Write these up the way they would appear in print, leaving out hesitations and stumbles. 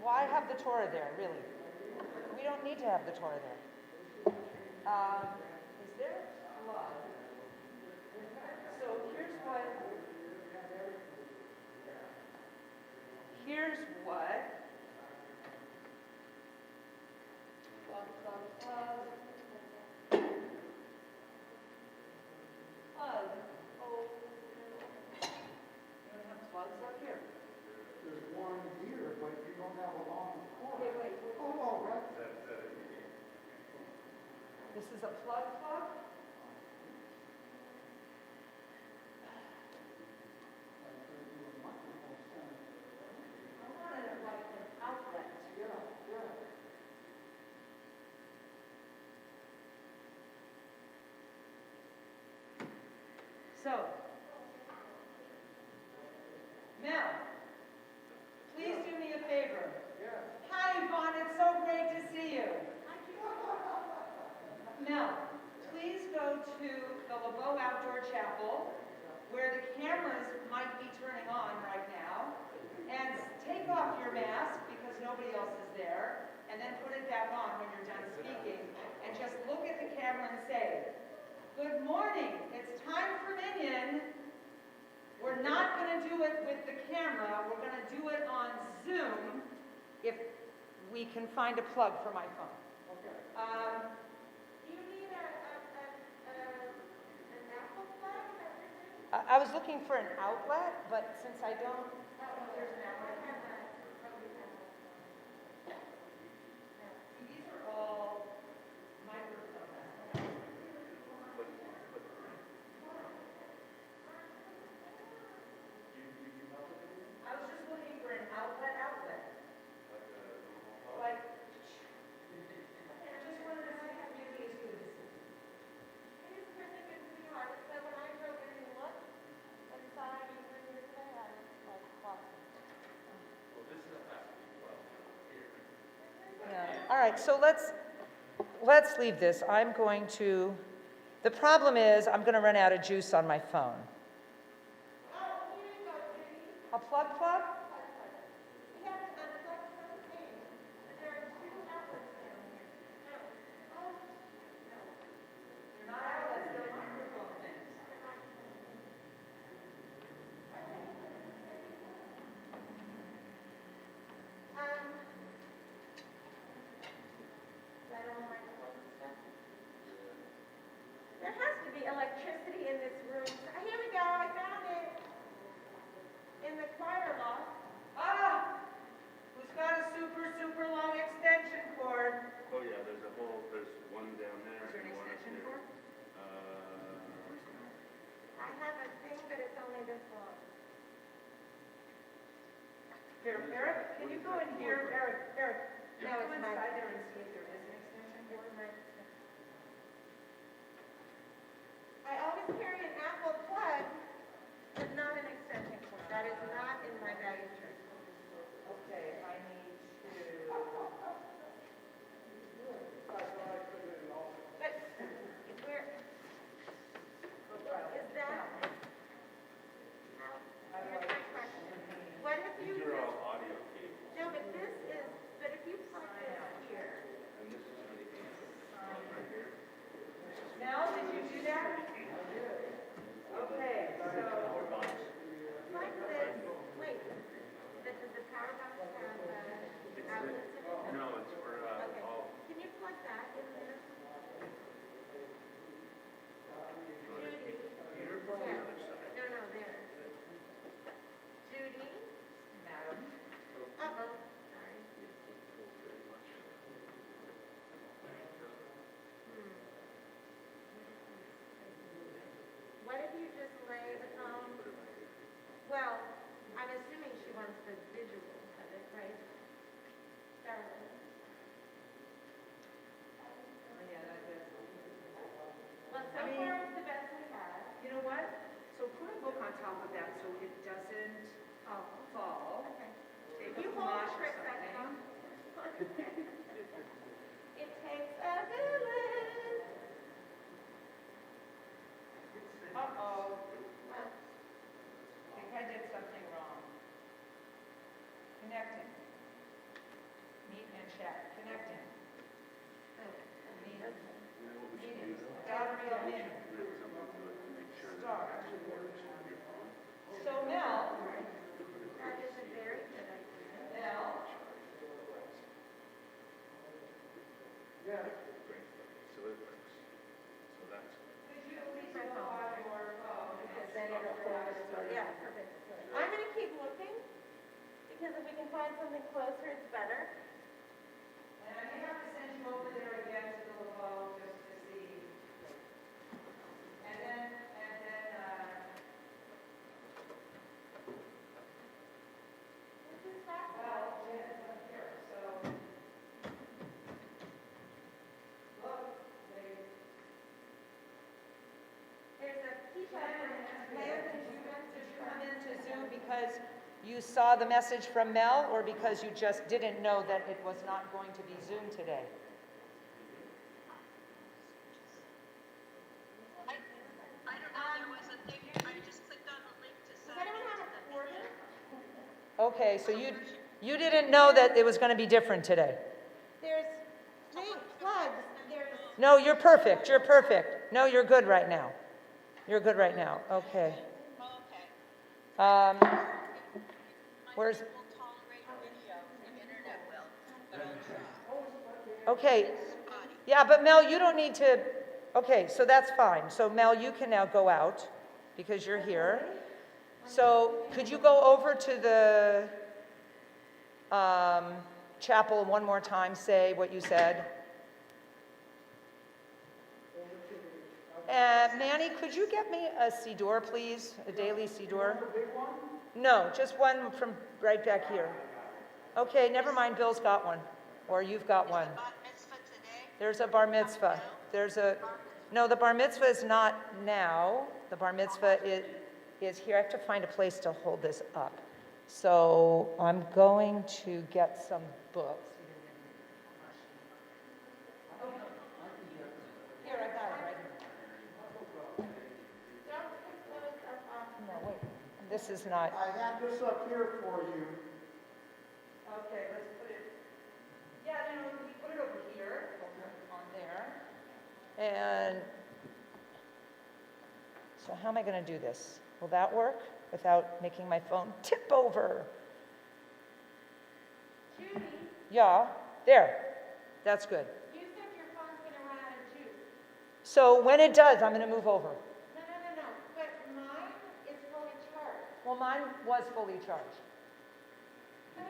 why have the Torah there, really? We don't need to have the Torah there. Is there blood? So here's what plug. Oh, you don't have plugs up here. There's one here, but you don't have a long cord. Wait. Oh, right. This is a plug? I wanted it like an outlet. Yeah. So, Mel, please do me a favor. Yes. Hi, Yvonne, it's so great to see you. Mel, please go to the LeBeau Outdoor Chapel, where the cameras might be turning on right now, and take off your mask because nobody else is there, and then put it back on when you're done speaking, and just look at the camera and say, "Good morning, it's time for Minyan." We're not going to do it with the camera, we're going to do it on Zoom, if we can find a plug for my phone. Okay. Do you need an apple plug? I was looking for an outlet, but since I don't know if there's an outlet. These are all microphones. I was just looking for an outlet. Like, I just wanted to see if music is good to see. It is really good to see art. So when I drove in and looked and saw you were here today, I was like, wow. Well, this is a here. Yeah. All right, so let's leave this. I'm going to, the problem is I'm going to run out of juice on my phone. Oh, here you go, Judy. A plug? We have an unplugged propane, but there are two outlets down here. No. Oh, no. They're not outlets, they're microphone things. Is that all microphone stuff? There has to be electricity in this room. Here we go, I found it. In the choir loft. Ah! Who's got a super long extension cord? Oh, yeah, there's one down there. Is there an and one up extension here. cord? I have a thing, but it's only this long. Here, Eric, can you go in here? Eric, No, go it's inside my- there and see if there is an extension cord. It's my- I always carry an Apple plug, but not an extension cord. That is not in my bag of tricks. Okay, I need to... But where, is that? Here's my question. What if you These are just, all audio cables, no, but this is, but if you plug this here, and this is for the amp. Right here. Mel, did you do that? Okay, so... plug this, wait, does the power box have outlets in it? No, it's for Okay. all. Can you plug that in there? Judy? Here or the Yeah. other side? No, there. Judy? Madam. Uh-oh, sorry. What if you just lay the phone? Well, I'm assuming she wants the visual of it, right? Darling. Yeah, that is. Well, so I mean- far it's the best we have. You know what? So put a book on top of that so it doesn't fall. Okay. Take You a hold wash it or for a second. something. It takes a village. Uh-oh. Well, I think I did something wrong. Connecting. check, connecting. Okay. Meetings, gallery of meetings. Start. So Mel, That is a very good idea. Mel, Yeah. So it works. So that's. could you please go on your phone? Because then it'll forward as well. Yeah, perfect. I'm gonna keep looking, because if we can find something closer, it's better. And I may have to send you over there again to the LeBeau just to see. And then, This is not well, Janet's up here, so. Look, There's a keypad. Did you come into Zoom because you saw the message from Mel, or because you just didn't know that it was not going to be Zoom today? I don't know, there was a thing, I just clicked on the link to Does sign anyone have into a the quarter? Okay, so you didn't know that it was going to be different today? There's plugs. There's. No, you're perfect. You're perfect. No, you're good right now. You're good right now. Okay. Oh, okay. Where's? Will tolerate video, the internet will, but I'll try. Okay. Yeah, but Mel, you don't need to. Okay, so that's fine. So Mel, you can now go out because you're here. So could you go over to the chapel one more time, say what you said? Manny, could you get me a Siddur, please? A daily Siddur? The big one? No, just one from right back here. Okay, never mind, Bill's got one. Or you've got one. Bat mitzvah today? There's a bar mitzvah. No, the bar mitzvah is not now. The bar mitzvah is here. I have to find a place to hold this up. So I'm going to get some books. Here, I got it, right? No, wait. This is not. I have this up here for you. Okay, let's put it. Yeah, no, we put it over here, on there. And so how am I going to do this? Will that work without making my phone tip over? Judy, Yeah, there. That's good. you said your phone's gonna run out of juice. So when it does, I'm going to move over. No. But mine is fully charged. Well, mine was fully charged.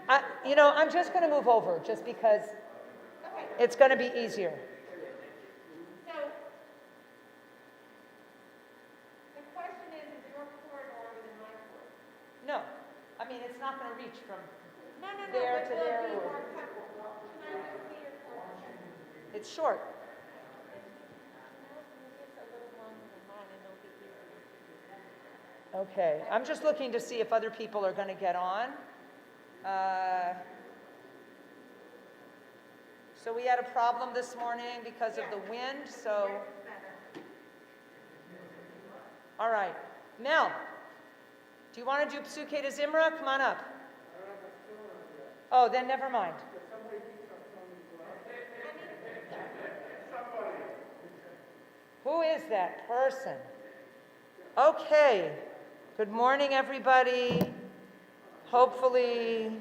I'm just going to move over just because Okay, it's going to be easier. so the question is your cord longer than my cord? No, I mean, it's not going to reach from, No, There but to will there it be or- more comfortable? Can I just see your cord? it's short. No, it's a little longer than mine and it'll be easier. Okay, I'm just looking to see if other people are going to get on. So we had a problem this morning because of the wind, so, Yours is better. all right. Mel, do you want to do Psuke de Zimra? Come on up. Oh, then never mind. Who is that person? Okay. Good morning, everybody. Hopefully,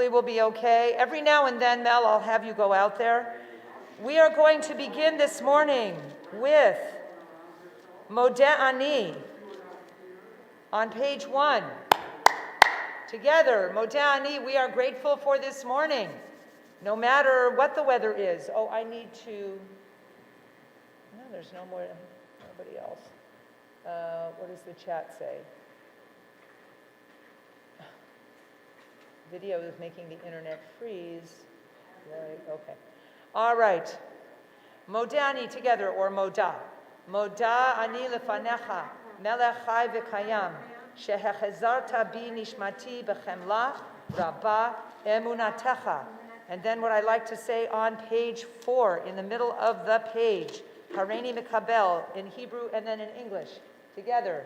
we'll be okay. Every now and then, Mel, I'll have you go out there. We are going to begin this morning with Modeh Ani on page 1. Together, Modeh Ani, we are grateful for this morning, no matter what the weather is. Oh, I need to, no, there's nobody else. What does the chat say? Video is making the internet freeze. Right, okay. All right. Modeh Ani together, or Modah. Modah Ani lefanecha, melech chai v'kayam, shehechezarta bi nishmati b'chemla rabba emunatecha. And then what I like to say on page 4, in the middle of the page, Hareini Mikabel in Hebrew and then in English. Together.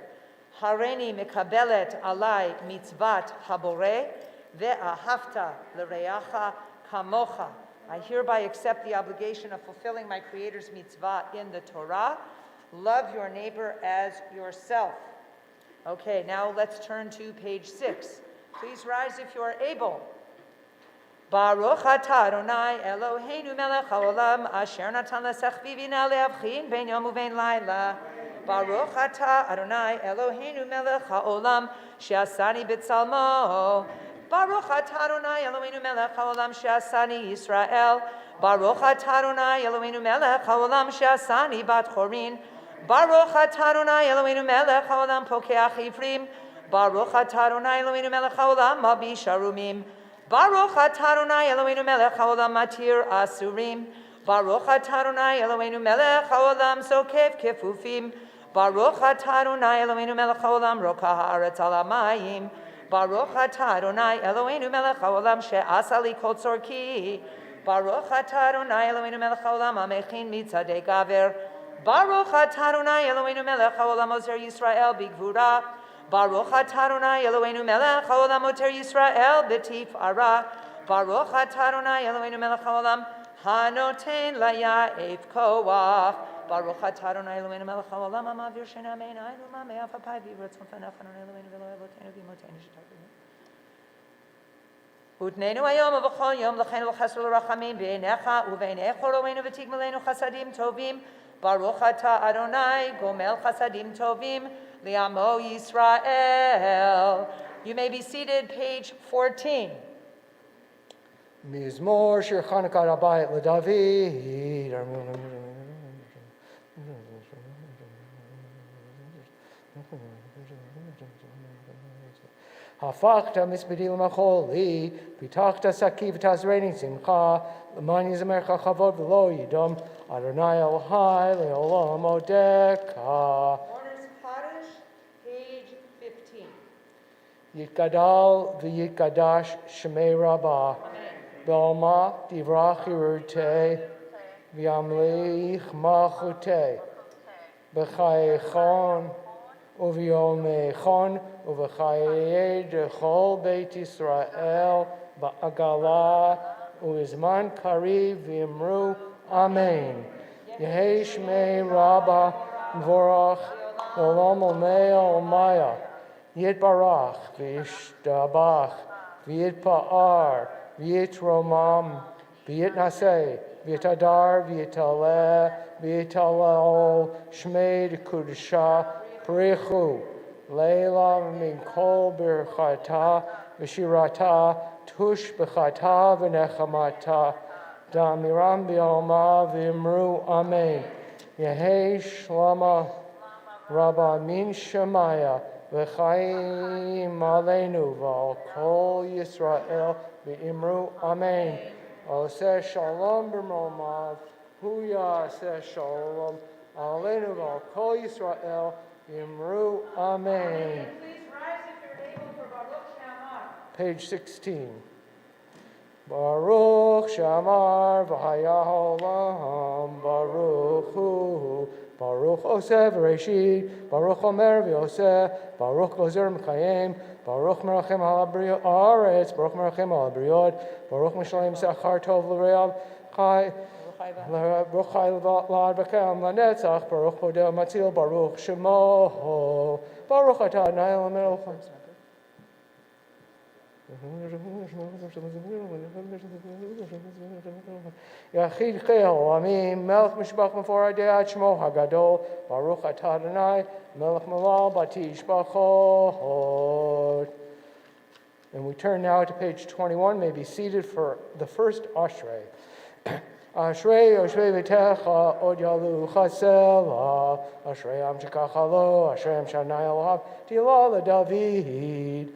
Hareini mekabelet alai mitzvat habore ve'ahavta l'reacha kamocha. I hereby accept the obligation of fulfilling my Creator's mitzvah in the Torah. Love your neighbor as yourself. Okay, now let's turn to page 6. Please rise if you are able. Baruch atah Adonai Eloheinu melech haolam asher natan lesech vivina leavchin ben yom uven laila. Baruch atah Adonai Eloheinu melech haolam she'asani b'tzalmo. Baruch atah Adonai Eloheinu melech haolam she'asani Yisrael. Baruch atah Adonai Eloheinu melech haolam she'asani bat chorin. Baruch atah Adonai Eloheinu melech haolam pokeach ivrim. Baruch atah Adonai Eloheinu melech haolam mabi sharumim. Baruch atah Adonai Eloheinu melech haolam matir asurim. Baruch atah Adonai Eloheinu melech haolam sokev kefufim. Baruch atah Adonai Eloheinu melech haolam roka haaretz al hamayim. Baruch atah Adonai Eloheinu melech haolam she'asa li kol tzorki. Baruch atah Adonai Eloheinu melech haolam amechin mitzadei gaver. Baruch atah Adonai Eloheinu melech haolam ozer Yisrael bigvura. Baruch atah Adonai Eloheinu melech haolam oter Yisrael b'tifara. Baruch atah Adonai Eloheinu melech haolam hanoten laya'ef koach. Baruch atah Adonai Eloheinu melech haolam hamavir shena me'einainu ma'mei afapai v'yiratzon fanach Adonai Eloheinu v'lo eloteinu v'imoteinu shetakinu. Utneinu hayom uv'chol yom l'cheinu l'chesed l'rachamim b'einecha uve'einech oroveinu v'tigmelenu chasadim tovim. Baruch atah Adonai gomel chasadim tovim li'amo Yisrael. You may be seated, page 14. Mizmor shir Chanukah Habayit LeDavid. Hafachta misbedil macholi, pitachta sakiv tazrein simcha, l'man yizamercha chavod v'lo yidom, Adonai Elohai le'olam odeka. Warner's Kaddish, page 15. Yitgadal v'yitgadash shemei rabbah, Belma divrach yirutei, v'yamleich malchutei, b'chayechon, uvyomechon, uv'chayei dechol beit Yisrael, ba'agala, u'izman kariv v'imru, Amen. Yehei shmei rabbah, vorach, olam olmei olmaya, yitbarach, v'yishtabach, v'yitpa'ar, v'yitromam, v'yitnaseh, v'yitadar, v'yitaleh, v'yitalel, shmei d'kudusha, Prichu, Leila min kol birchata, v'shirata, tush b'chata v'nechamata, damiram b'alma v'imru amen. Yehei shlama rabba min shemaya, v'chaim aleinu v'al kol Yisrael v'imru amen. Oseh shalom b'mromav, hu yaseh shalom aleinu v'al kol Yisrael v'imru amen. Please rise if you're able for Baruch Shamar. Page 16. Baruch Shamar v'haya olam, Baruch hu, Baruch oseh v'reshit, Baruch omer v'yoseh, Baruch gozer m'kayim, Baruch merachem al ha'aretz, Baruch merachem al ha'briot, Baruch mishalem sachar tov l'reav, chai, Baruch chai l'ad v'kam l'netzach, Baruch podeh matzil, Baruch shemo, Baruch atah Adonai Eloheinu. Yachid Chel, Amim, Melech Mishbach Mefor Adei Shmo Hagadol, Baruch Atah Adonai, Melech Malal Bati Yishbachot. And we turn now to page 21, may be seated for the first Ashrei. Ashrei Yoshvei V'techa Od Yalu Chasela, Ashrei Am Shekachalo, Ashrei Am Shanai Elohav, Tila LeDavid.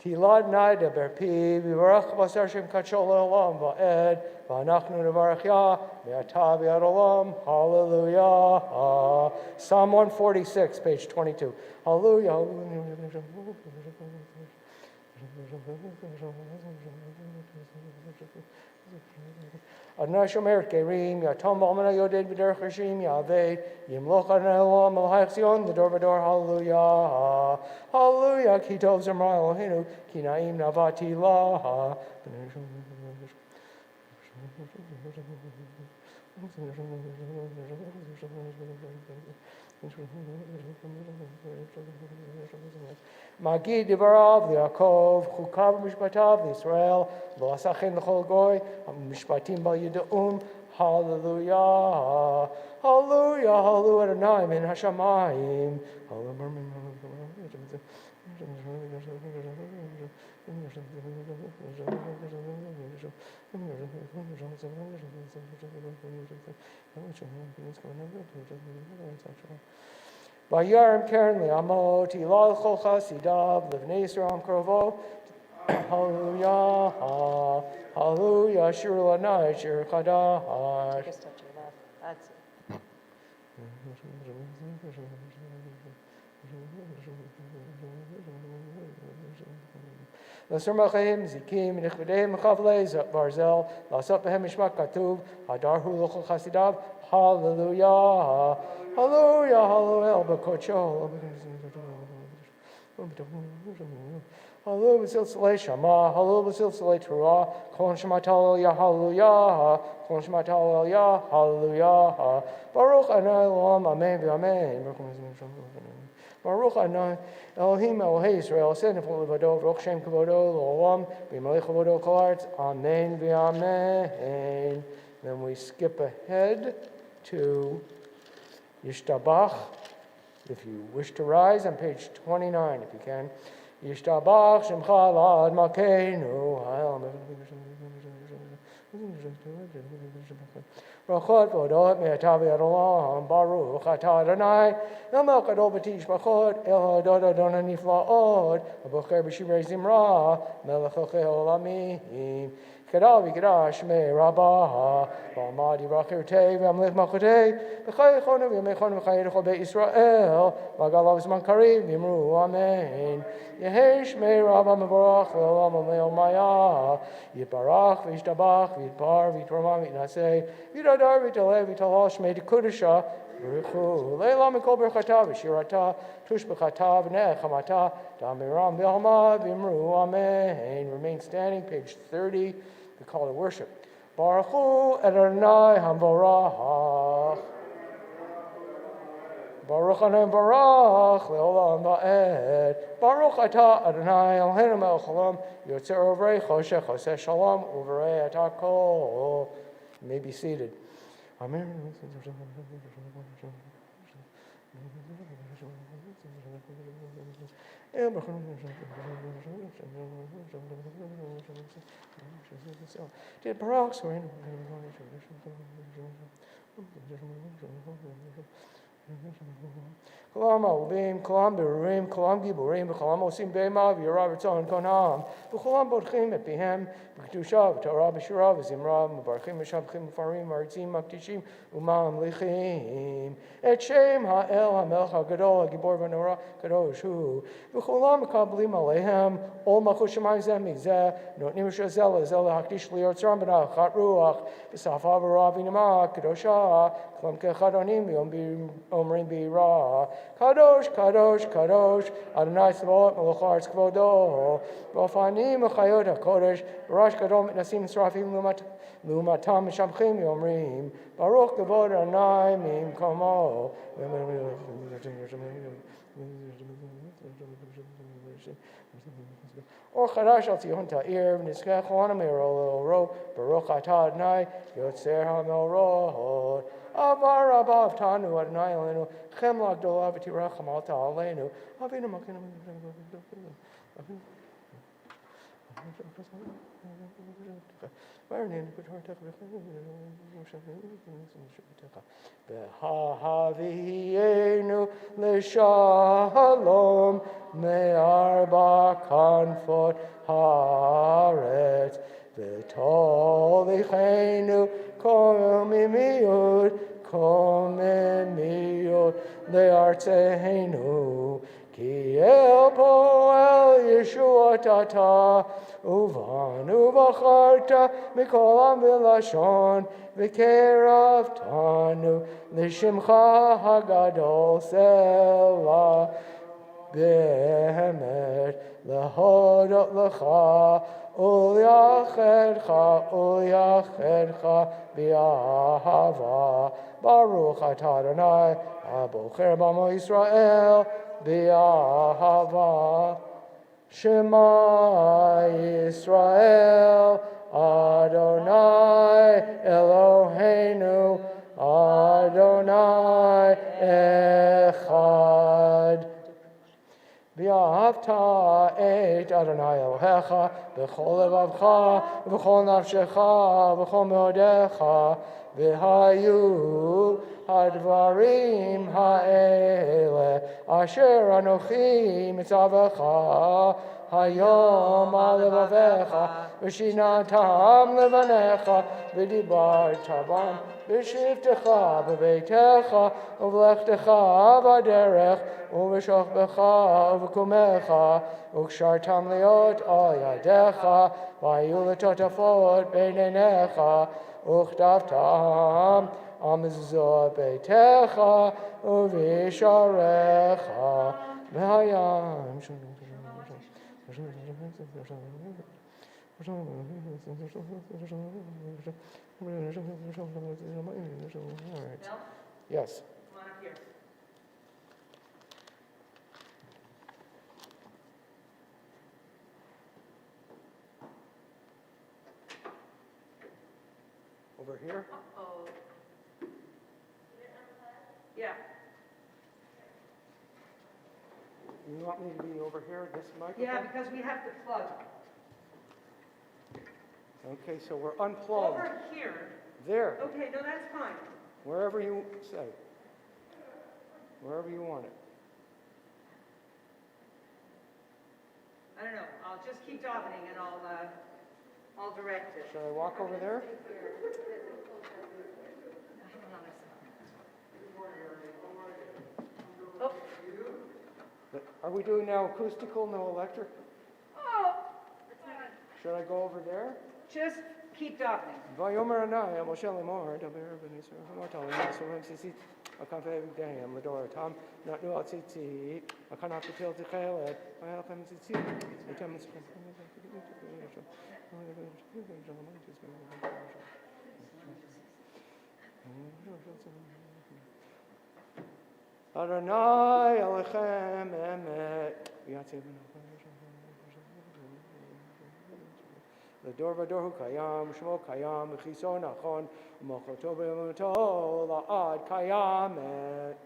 Tilad nai de berpi, vivarach basar shem kachol olam va'ed, va'anachnu nevarach ya, me'ata v'ad olam, hallelujah. Psalm 146, page 22. Hallelujah. Adonai shomer kerim, yatom b'almana yoded b'derech rishim yaveh, yimloch Adonai olam al Zion, l'dor v'dor, hallelujah. Hallelujah, ki tov zimra Eloheinu, ki na'im navati la. Magid divarav li'Yaakov, chukav mishpatav li'Yisrael, lo asachem l'chol goy, mishpatim bal yida'um, hallelujah, hallelujah, hallelujah Adonai min hashamayim, Vayarim Karen Liamot, Ilal Chol Chasidav, Livnei Yisrael Krovo, hallelujah, hallelujah, Shir Lanai, Shir Chadash. Just touch your left. That's it. L'surmachim zikim nechvedeim chavlei barzel lasot behem mishmak katuv hadarhu lochol chasidav hallelujah hallelujah hallelujah b'kocho hallelujah b'sil tzalei shama hallelujah b'sil tzalei torah kol shema hallelujah hallelujah kol shema hallelujah hallelujah baruch Adonai olam amen v'amen Baruch Adonai Elohim Elohei Yisrael Send for Levado Baruch Shem Kavodo L'Olam B'Malei Kavodo Kol Haaretz Amen v'Amen. Then we skip ahead to Yishtabach. If you wish to rise on page 29, if you can. Yishtabach Shemcha La'ad Malkeinu Brachot v'odot me'ata v'yad olam baruch atah Adonai el melech gadol b'tish brachot el ha'odot Adonai nifla'ot abocher b'shivrei zimra melech elchei olamim kadal v'kadash shmei rabbah v'amad yivrach irtei v'amlech malchotei v'chai echonu v'yamechonu v'chai yedechol beit Yisrael v'agalav zman karim v'imru amen Yehei shmei rabbah mevorach v'olam omeil maya yiparach v'yishtabach v'yitpar v'yitromam v'yitnasei v'yidadar v'yitalev v'yitalal shmei dekudasha v'richu leila mikol berchata v'shirata tush b'chata v'nechamata ta'amiram v'yalma v'imru amen. Remain standing, page 30, the call to worship. Baruch Hu Adonai Hamvorach Baruch Adonai Barach Leolam Va'ed Baruch Atah Adonai Eloheinu Melech Haolam Yotzer Uvrei Choshech Oseh Shalom Uvrei Atah Kol. You may be seated. Amen. Did Baruch swear? Kolam Avim, Kolam Berurim, Kolam Giburim, Kolam Osim Bema, V'Yarav Ritzon Konam, V'Kolam Bodchim Et Pihem, V'Kedusha, V'Torah, V'Shira, V'Zimra, V'Barchim, V'Shabchim, V'Farim, V'Aritzim, V'Makdishim, U'Mam Lichim, Et Shem Ha'el HaMelech HaGadol, HaGibor V'Norah, Kadosh Hu, V'Kolam Mekablim Alehem, Ol Malchut Shemayim Zeh Mizeh, Notnim Shazel, Zel HaKdish Liyotzram B'Nachat Ruach, V'Safa V'Rav V'Nama, Kadosha, Klam Kechadonim, V'Yom Omrim B'Ira, Kadosh, Kadosh, Kadosh, Adonai Tzvaot, Melech Haaretz Kvodo, V'Ofanim V'Chayot HaKodesh, B'Rosh Gadol Mitnasim Srafim Lumatam Mishamchim Yomrim, Baruch Kavod Adonai Mimkomo. Or Chadash Al Tzihon Ta'ir, V'Nizkech Choanam Ero, Baruch Atah Adonai, Yotzer HaMel Rohot, Avar Abba Avtanu Adonai Elenu, Chem L'Agdolah V'Tiracham Alta Aleinu, Avinu Malkeinu. Behavienu l'shalom me'arba kanfot haaretz v'tolichenu kol mimiut le'artzeinu ki el poel Yeshua tata uvanu v'charta mikolam v'lashon v'kerav tanu l'shimcha hagadol selah behemet lehodot lecha ulyachedcha bi'ahava Baruch atah Adonai abocher b'amo Yisrael bi'ahava Shema Yisrael Adonai Eloheinu Adonai Echad V'ahavta et Adonai Elohecha b'chol levavcha v'chol nafshecha v'chol meodecha v'hayu hadvarim ha'ele asher anochi mitzavecha hayom al levavecha v'shinatam levanecha v'dibarta bam v'shivtecha b'beitecha uv'lechtecha b'derech uv'shochbecha uv'kumecha u'kshartam liot al yadecha v'hayu l'totafot beinenecha u'chtavtam amizot beitecha u'visharecha v'hayam Yes. Come on up here. Over here? Uh-oh. Yeah. You want me to be over here, this microphone? Yeah, because we have to plug. Okay, so we're unplugged. Over here. There, Okay, no, that's fine. wherever you say. Wherever you want it. I don't know. I'll just keep davening and I'll direct it. Should I walk over there? Oh. Are we doing now acoustical, no electric? Oh. Should I go over there? Just keep davening. Vayomer Anai, Moshe Lemor, Daber Ben Yisrael, Hamartal, Yisrael, Sisi, Akanfe Vigdayim, Lador, Tam, Not Nu Atzitzi, Akanaf Til Tichelet, Ayalchem Tzitzi, Utem Adonai Elechem Emet, L'dor v'dor hu kayam, shmo kayam, v'chiso nachon, u'mochoto v'emuto, la'ad kayamet.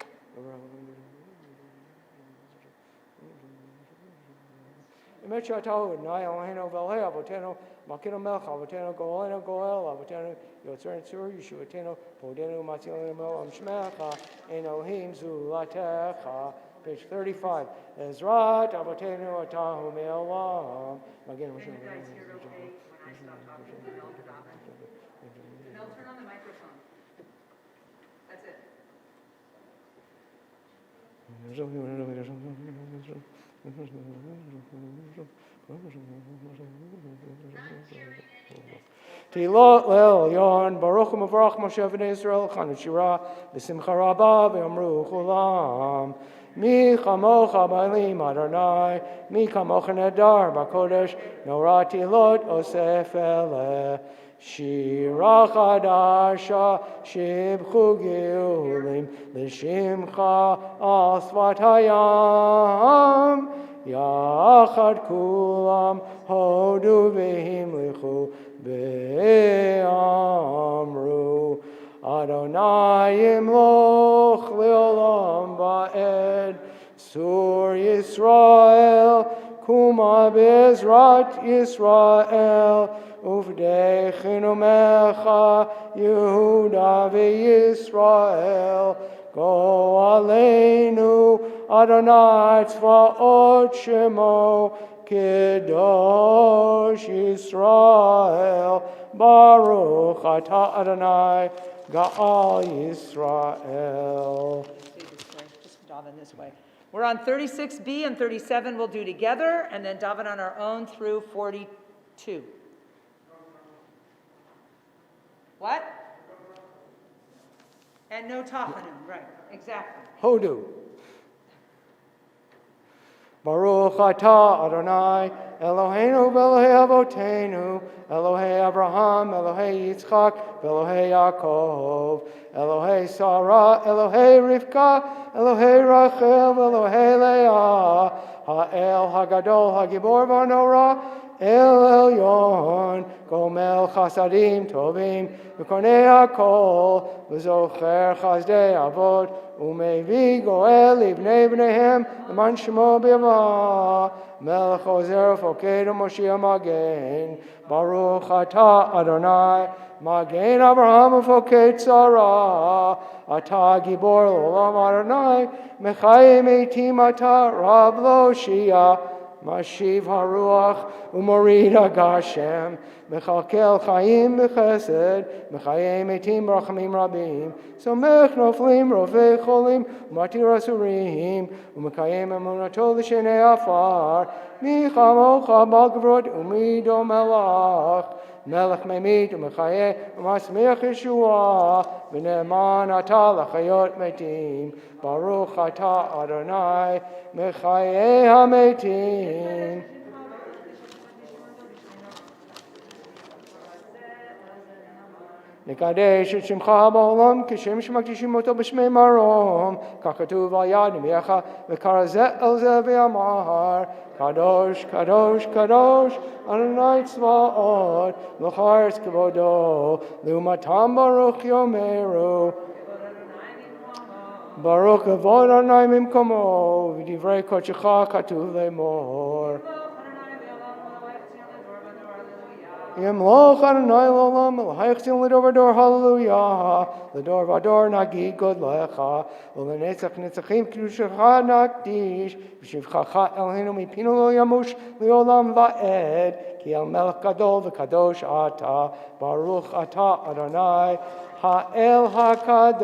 Emet shatahu Adonai Eloheinu v'elhei avotenu, makinu melech avotenu, go'olenu go'el avotenu, yotzer tzur yeshuvatenu, vodenu matzilenu me'olam shmecha, ein Elohim zulatecha. Page 35. Ezrat avotenu atahu me'olam. Can you guys hear okay when I stop talking to Mel for davening? Mel, turn on the microphone. That's it. Tilot le'elyon, Baruch u'mavarach Moshe v'nei Yisrael, Chanu Shira, v'simcha rabba v'yamru chulam. Mi chamocha b'alim Adonai, mi chamocha nedar b'kodesh, norati lot osef eleh. Shira chadasha, shibchu geulim, l'shimcha asvat hayam. Yachad kulam, hodu v'himlichu, ve'amru. Adonai imloch le'olam va'ed, Sur Yisrael, kum Shema Bezrat Yisrael, Uvdechinu Mecha Yehuda v'Yisrael. Go Aleinu Adonai Tzvaot Shemo Kedosh Yisrael. Baruch Atah Adonai Ga'al Yisrael. Just daven this way. We're on 36b and 37 we'll do together, and then daven on our own through 42. What? And no tachanim, right, exactly. Hodu. Baruch atah Adonai, Eloheinu v'Elohei Avotenu, Elohei Abraham, Elohei Yitzchak, v'Elohei Yaakov, Elohei Sarah, Elohei Rivka, Elohei Rachel, v'Elohei Leah, Ha'el Hagadol Hagibor v'Hanora, El Elyon, Gomel Chasadim Tovim, V'Konei Hakol, V'Zocher Chazdei Avot, Umevi Goel Ibnei Bneihem, L'man Shemo B'Yavah, Melech Ozer Foked Moshiach Magen, Baruch Atah Adonai, Magen Abraham Foked Sarah, Atah Gibor L'Olam Adonai, Mechayim Eitim Atah Rab Lo Shia, Mashiv Haruach Umorid Agashem, Mechalkel Chaim B'Chesed, Mechayim Eitim Rachamim Rabim, Somech Noflim Rovei Cholim, Umatir Asurim, Umekayim Emunato L'Shenei Afar, Michamocha Bal Gvrot Umido Melach, Melech Memit Umechayeh Umasmiach Yeshua, V'Ne'eman Atah L'Chayot Metim, Baruch Atah Adonai, Mechayeh HaMetim. נקדש את שמך בעולם כשם שמקדישים אותו בשמי מרום, כך כתוב על יד ימיך וקרא זה אל זה ואמר קדוש קדוש קדוש אדוני צבאות מלך הארץ כבודו לעומתם ברוך יאמרו ברוך כבוד אדוני ממקומו ודברי קודשך כתוב לאמור Yemloch Adonai L'olam L'haich Tzil L'dor V'dor Hallelujah L'dor V'dor Nagi God Lecha L'netzach Netzachim Kedushacha Nakdish V'shivchacha Eloheinu Mipinu Lo Yamush L'olam Va'ed Ki El Melech Gadol V'kadosh Ata Baruch Ata Adonai Ha'el HaKadosh.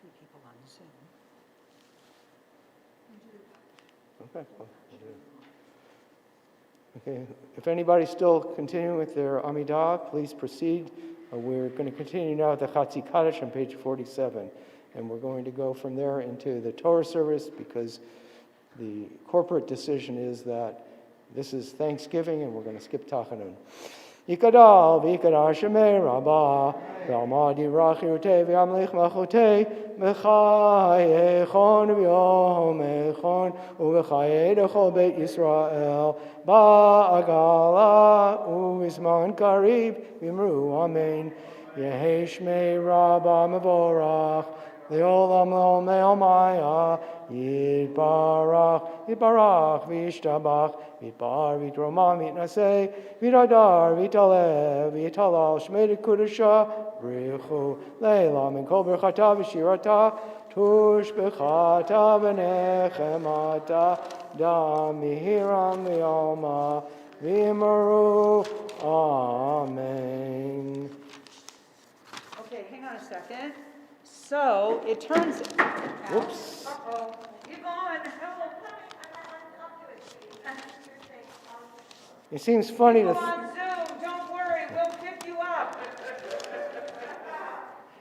3 people on Zoom. Okay. Well, okay. If anybody's still continuing with their Amidah, please proceed. We're going to continue now with the Chatzi Kaddish on page 47. And we're going to go from there into the Torah service because the corporate decision is that this is Thanksgiving and we're going to skip Tachanun. Yikadal v'yikadal shemei rabbah v'almad yirach yirutei v'yamlich machutei v'chayechon v'yomechon u'v'chayei d'chol beit Yisrael ba'agala u'v'zman karib v'imru amen Yehi shmei rabbah mevorach Le'olam le'olmei maya Yitbarach, Yitbarach, V'yishtabach, Yitbar, V'yitromam, V'yitnaseh, V'yitadar, V'yitaleh, V'yitalal, Shmei Kudusha, B'richu, Le'elam, and Kol Berchata, V'shirata, Tush B'chata, V'nechemata, Dam, V'hiram, V'yalma, V'yimaru, Amen. Okay, hang on a second. So it turns out. Whoops. Uh-oh. Yvonne, help. It seems funny People to. on Zoom, don't worry, we'll pick you up.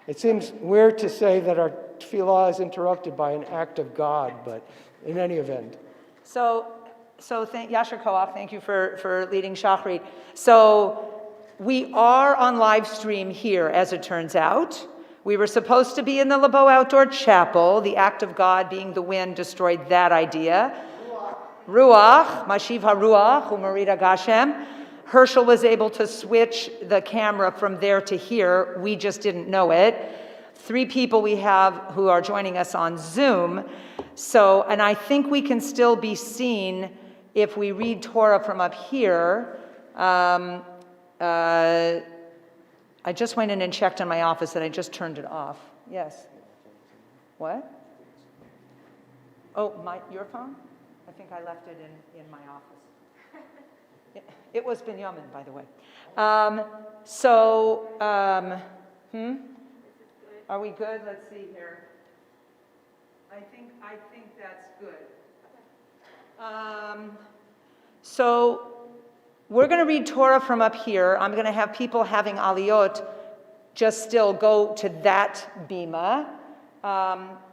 It seems weird to say that our tefillah is interrupted by an act of God, but in any event. So thank Yasher Koach, thank you for leading Shachrit. So we are on live stream here, as it turns out. We were supposed to be in the LeBeau Outdoor Chapel. The act of God, being the wind, destroyed that idea. Ruach, Mashiv HaRuach, Umarida Gashem. Herschel was able to switch the camera from there to here. We just didn't know it. 3 people we have who are joining us on Zoom. So, and I think we can still be seen if we read Torah from up here. I just went in and checked in my office and I just turned it off. Yes. What? Oh, your phone? I think I left it in my office. It was Binyamin, by the way. Are we good? Let's see here. I think that's good. So we're going to read Torah from up here. I'm going to have people having aliyot just still go to that bima.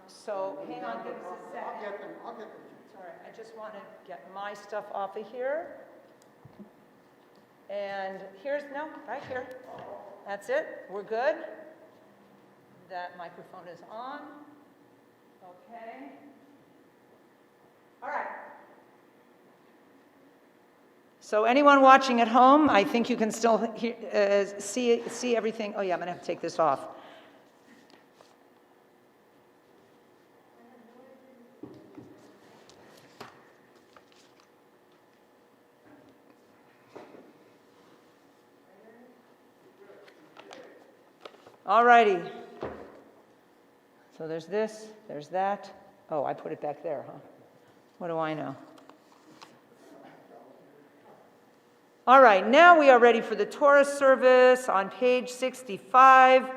So hang on, give us a second. I'll get them. Sorry, I just want to get my stuff off of here. And right here. That's it. We're good. That microphone is on. Okay. All right. So anyone watching at home, I think you can still see everything. Oh yeah, I'm going to have to take this off. All righty. So there's this, there's that. Oh, I put it back there, huh? What do I know? All right, now we are ready for the Torah service on page 65.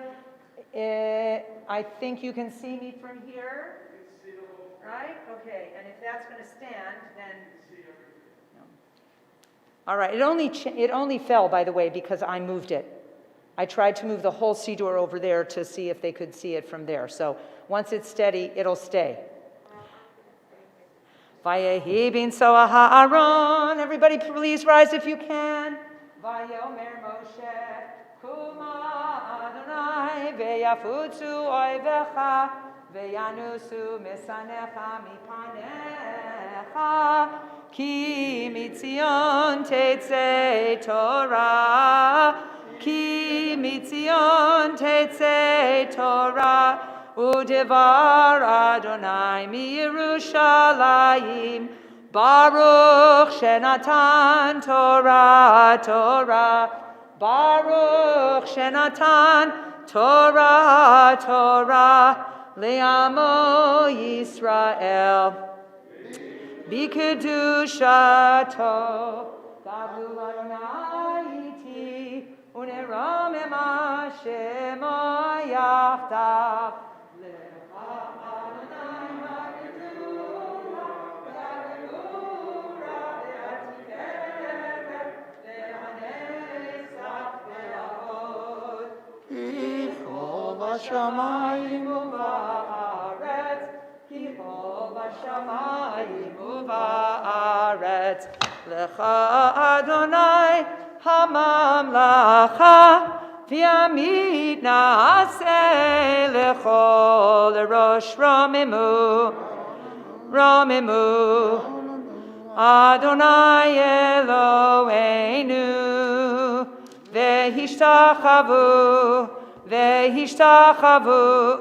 I think you can see me from here, right? Okay, and if that's going to stand, then... No. All right, it only fell, by the way, because I moved it. I tried to move the whole Siddur over there to see if they could see it from there. So once it's steady, it'll stay. Vayehi bin soah ha'aron. Everybody please rise if you can. Vayomer Moshe kuma Adonai veyafutzu oivecha veyanusu misanecha mipanecha ki mitzion tetzei Torah ki mitzion tetzei Torah Udevar Adonai mi Yerushalayim Baruch Shenatan Torah Baruch Shenatan Torah Le'amo Yisrael B'kedushato Gavlu Adonai iti Uneramem Hashem yachdav בשמיים ובארץ, כי טוב בשמיים ובארץ. לך אדוני הממלכה, וימית נעשה לכל ראש רוממו, רוממו. אדוני אלוהינו, והשתחוו, והשתחוו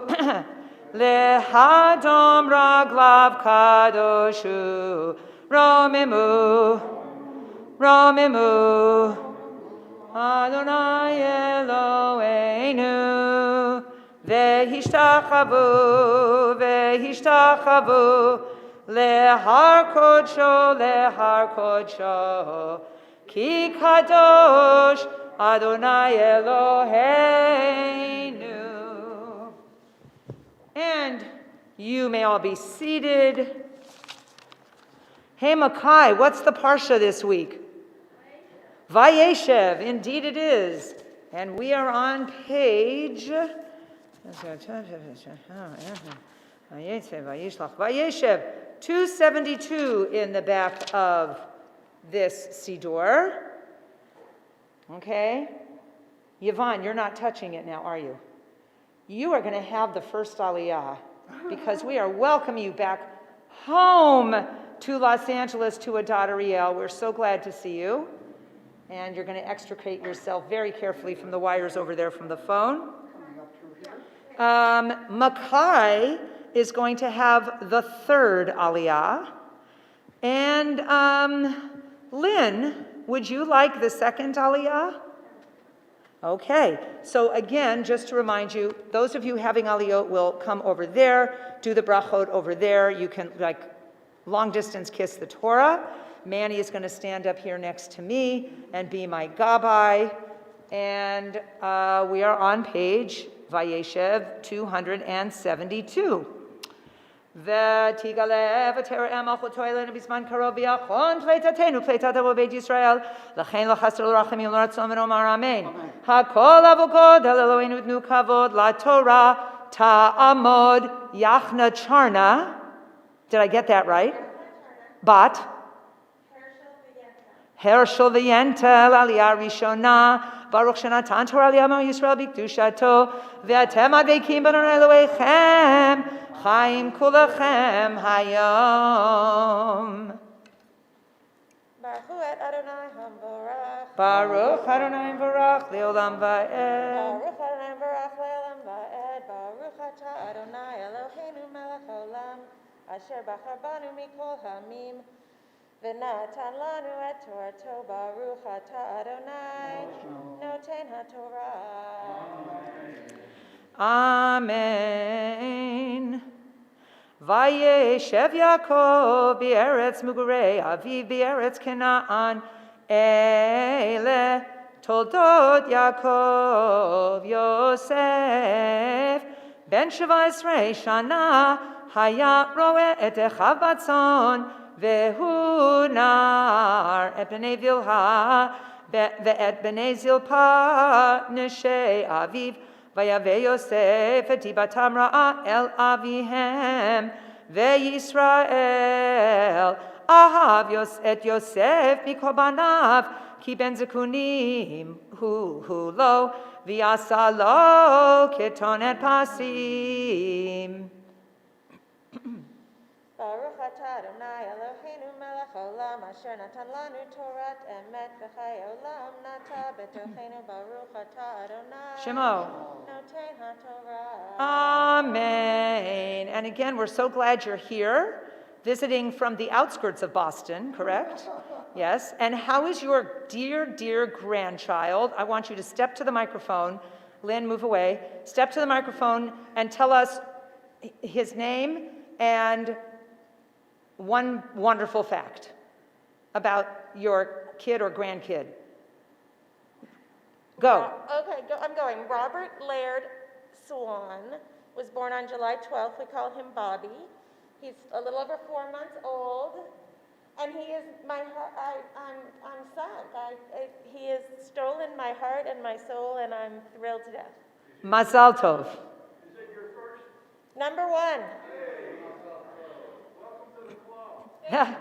להדום רגליו קדוש הוא, רוממו, רוממו. אדוני אלוהינו, והשתחוו, והשתחוו להר קודשו, להר קודשו, כי קדוש Adonai Eloheinu. And you may all be seated. Hey, Makai, what's the Parsha this week? Vayeshev, indeed it is. And we are on page... Vayeshev, 272 in the back of this Siddur. Okay? Yvonne, you're not touching it now, are you? You are going to have the first Aliyah because we are welcoming you back home to Los Angeles to Adat Ariel. We're so glad to see you. And you're going to extricate yourself very carefully from the wires over there from the phone. Makai is going to have the third Aliyah. And Lynn, would you like the second Aliyah? Okay, so again, just to remind you, those of you having Aliyot will come over there, do the brachot over there. You can, long distance kiss the Torah. Manny is going to stand up here next to me and be my gabbai. And we are on page Vayeshev 272. ותגלה ותראה מלכותו אלינו בזמן קרוב ויחון פליטתנו פליטת עמו בית ישראל לכן לא חסר לו רחמים לרצון ונאמר אמן. הכל אבוקות אל אלוהינו תנו כבוד לתורה תעמוד יחנה צ'רנה. Did I get that right? But Hershel v'yentel aliyah rishona Baruch shenatan Torah li'amo Yisrael b'kedushato ve'atem adveikim b'Adonai Elohechem Chaim kulachem hayom. Baruch et Adonai hamvarach. Baruch Adonai v'rach le'olam va'ed. Baruch Adonai v'rach le'olam va'ed. Baruch atah Adonai Eloheinu melech olam. Asher bachar banu mikol hamim. V'natan lanu et Torato. Baruch atah Adonai noten haTorah. Amen. Vayeshev Yaakov b'eretz mugurei aviv b'eretz Canaan ele toldot Yaakov Yosef ben 17 shana haya roe et echav batzon vehu nar et bnei Bilha ve'et bnei Zilpa neshei aviv Vayave Yosef et dibatam ra'a el avihem ve'Yisrael ahav et Yosef mikol banav ki ben zekunim hu lo v'yasa lo ketonet pasim. Baruch atah Adonai Eloheinu melech olam asher natan lanu Torat emet v'chai olam nata betocheinu Baruch atah Adonai Shemo. noten haTorah. Amen. And again, we're so glad you're here, visiting from the outskirts of Boston, correct? Yes. And how is your dear, dear grandchild? I want you to step to the microphone. Lynn, move away. Step to the microphone and tell us his name and one wonderful fact about your kid or grandkid. Go. Okay, I'm going. Robert Laird Swan was born on July 12th. We call him Bobby. He's a little over 4 months old, and he is my heart. I'm sad. He has stolen my heart and my soul, and I'm thrilled to death. Mazal tov. Is it your first? Number one. Welcome to the club.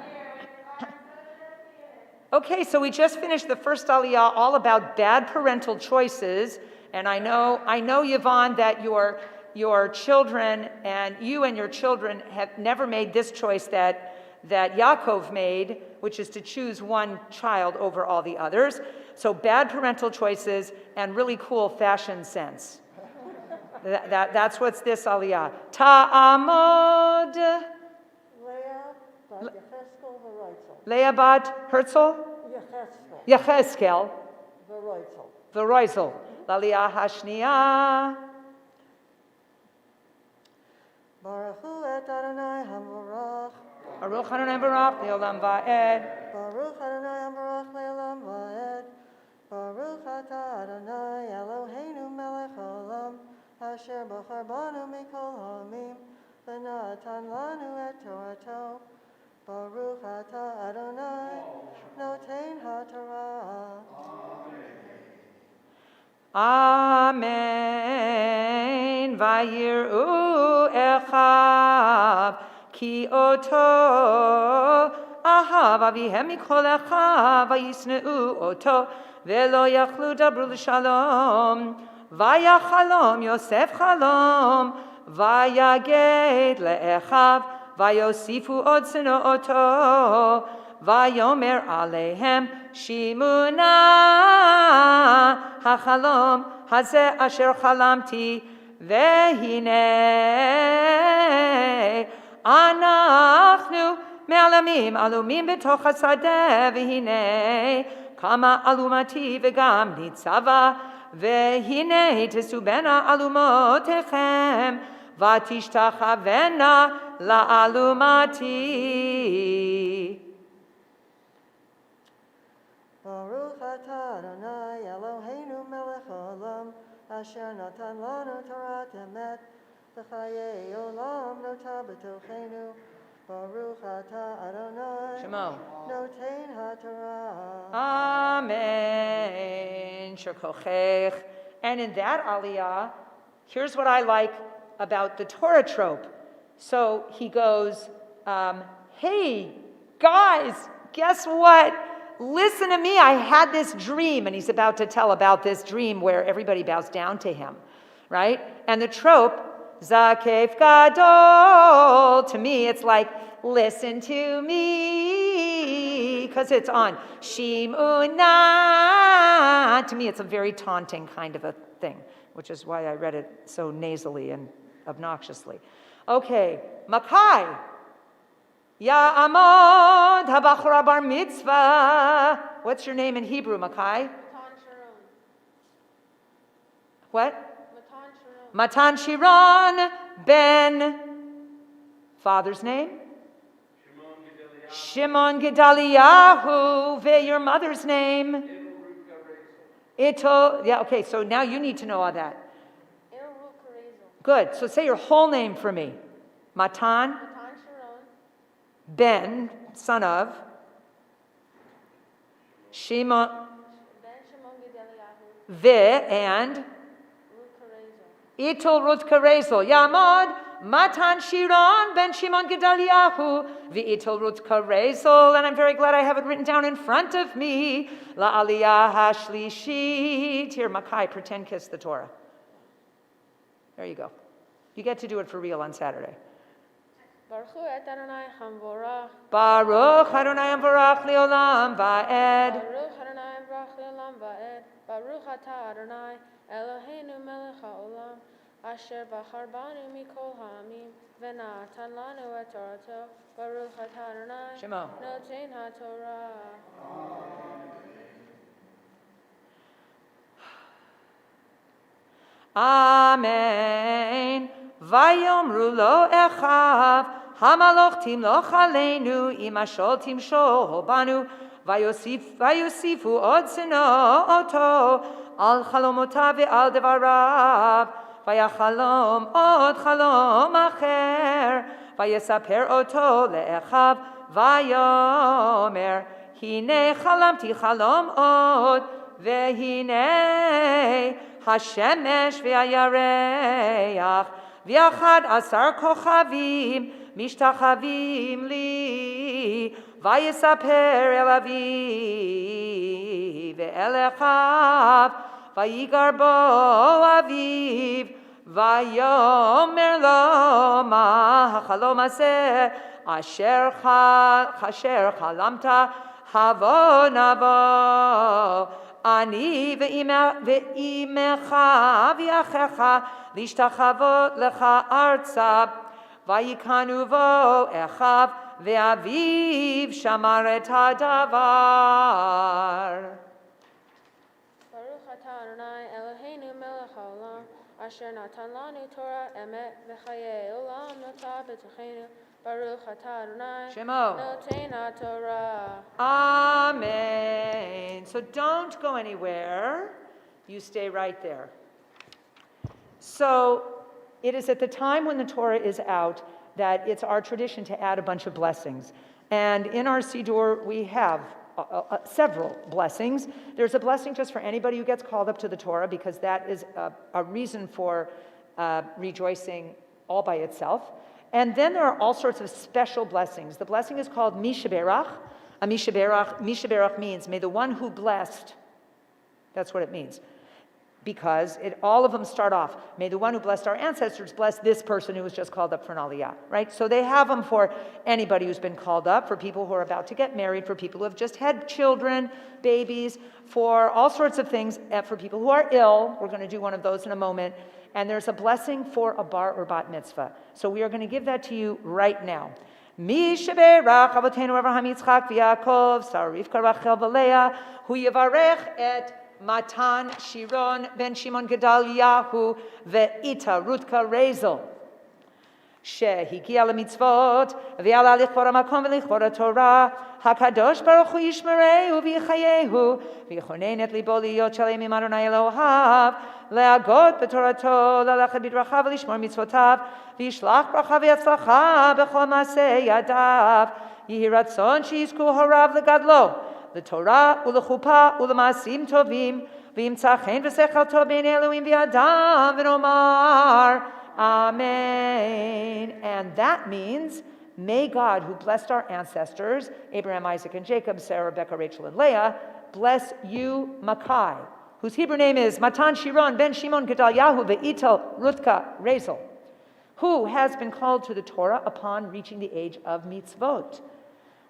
Okay, so we just finished the first aliyah all about bad parental choices, and I know Yvonne, that your children and your children have never made this choice that Yaakov made, which is to choose one child over all the others. So bad parental choices and really cool fashion sense. That's what's this aliyah. Ta'amod. Leah bat Herzl. Yecheskel. Veroizel. L'aliyah hashniya. Baruch hu et Adonai HaMorach. Baruch Adonai Barach Leolam Va'ed. Baruch Adonai HaMorach Leolam Va'ed. Baruch atah Adonai Eloheinu melech haolam, asher bachar banu mikol ha'amim, v'natan lanu et Torato. Baruch atah Adonai noten ha'torah. Amen. Vayir'u echav ki oto ahav avihem mikol echav vayisneu oto velo yachlu dabru l'shalom vayachalom Yosef chalom vayaged le'echav vayosifu od oto vayomer alehem shimuna hachalom hazeh asher chalamti vehine anachnu me'alamim alumim betoch hasadeh vehine kama alumati vegam nitzava vehine tesubena alumotechem vatishtachavena la'alumati. Baruch atah Adonai Eloheinu melech haolam, asher natan lanu Torat emet, v'chayei olam nota b'tochenu. Baruch atah Adonai Shemo. noten ha'torah. Amen. Shekochech. And in that aliyah, here's what I like about the Torah trope. So he goes, hey, guys, guess what? Listen to me, I had this dream. And he's about to tell about this dream where everybody bows down to him, right? And the trope, Zakef Gadol, to me, it's like, listen to me, because it's on. Shimuna. To me, it's a very taunting kind of a thing, which is why I read it so nasally and obnoxiously. Okay, Makai. Ya'amod habachura bar mitzvah. What's your name in Hebrew, Makai? What? Matan Shiron ben. Father's name? Shimon Gedaliyahu. Ve your mother's name? Ito. Yeah, okay, so now you need to know all that. Good, so say your whole name for me. Matan ben, son of Shimon, Ve and Itul Ruth Karezel. Yamod Matan Shiron ben Shimon Gedaliyahu V'itul Ruth Karezel. And I'm very glad I have it written down in front of me. La Aliyah Hashlishit. Here, Makai, pretend kiss the Torah. There you go. You get to do it for real on Saturday. Baruch Adonai Hamvorach. Baruch Adonai Hamvorach Leolam Va'ed. Baruch Adonai Hamvorach Leolam Va'ed. Baruch Atah Adonai Eloheinu melech haolam, asher bachar banu mikol ha'amim, v'natan lanu et Torato. Baruch Atah Adonai Shemo. noten ha'torah. Amen. Vayomru lo echav, hamaloch timloch aleinu, imashol timshol banu, vayosifu od seno oto, al chalomotav ve'al devarav, ויחלום עוד חלום אחר, ויספר אותו לאחיו, ויאמר, הנה חלמתי חלום עוד, והנה השמש והירח, ו11 כוכבים משתחווים לי, ויספר אל אביו ואל אחיו, ויגר בו אביו, ויאמר לו, מה החלום הזה אשר חלמת? הבוא נבוא אני ואימך ואחיך להשתחוות לך ארצה. ויקנו בו אחיו ואביו שמר את הדבר. ברוך אתה אדוני אלוהינו מלך העולם, אשר נתן לנו תורה אמת וחיי עולם נטע בתוכנו. ברוך אתה אדוני Shemo. נותן התורה. Amen. So don't go anywhere. You stay right there. So it is at the time when the Torah is out that it's our tradition to add a bunch of blessings. And in our Siddur, we have several blessings. There's a blessing just for anybody who gets called up to the Torah, because that is a reason for rejoicing all by itself. And then there are all sorts of special blessings. The blessing is called Mishaberach. Mishaberach means, may the one who blessed, that's what it means. Because all of them start off, may the one who blessed our ancestors bless this person who was just called up for an aliyah, right? So they have them for anybody who's been called up, for people who are about to get married, for people who have just had children, babies, for all sorts of things, for people who are ill. We're going to do one of those in a moment. And there's a blessing for a bar or bat mitzvah. So we are going to give that to you right now. Mi sheberach avotenu Avraham Yitzchak v'Yaakov, Sarah Rivka Rachel v'Leah, hu yivarech et Matan Shiron ben Shimon Gedaliahu ve'ita Rutka Rezel. שהגיע למצוות ועלה לכבוד המקום ולכבוד התורה, הקדוש ברוך הוא ישמרהו ויחייהו ויכונן את ליבו להיות שלם עם אדוני אלוהיו, להגות בתורתו, ללכת בדרכיו ולשמור מצוותיו, וישלח ברכה והצלחה בכל מעשה ידיו. יהי רצון שיזכו הוריו לגדלו, לתורה ולחופה ולמעשים טובים, וימצא חן ושכל טוב בעיני אלוהים וידם, ונאמר Amen. And that means, may God, who blessed our ancestors, Abraham, Isaac, and Jacob, Sarah, Rebecca, Rachel, and Leah, bless you, Makai, whose Hebrew name is Matan Shiron ben Shimon Gedaliahu ve'itel Rutka Rezel, who has been called to the Torah upon reaching the age of mitzvot,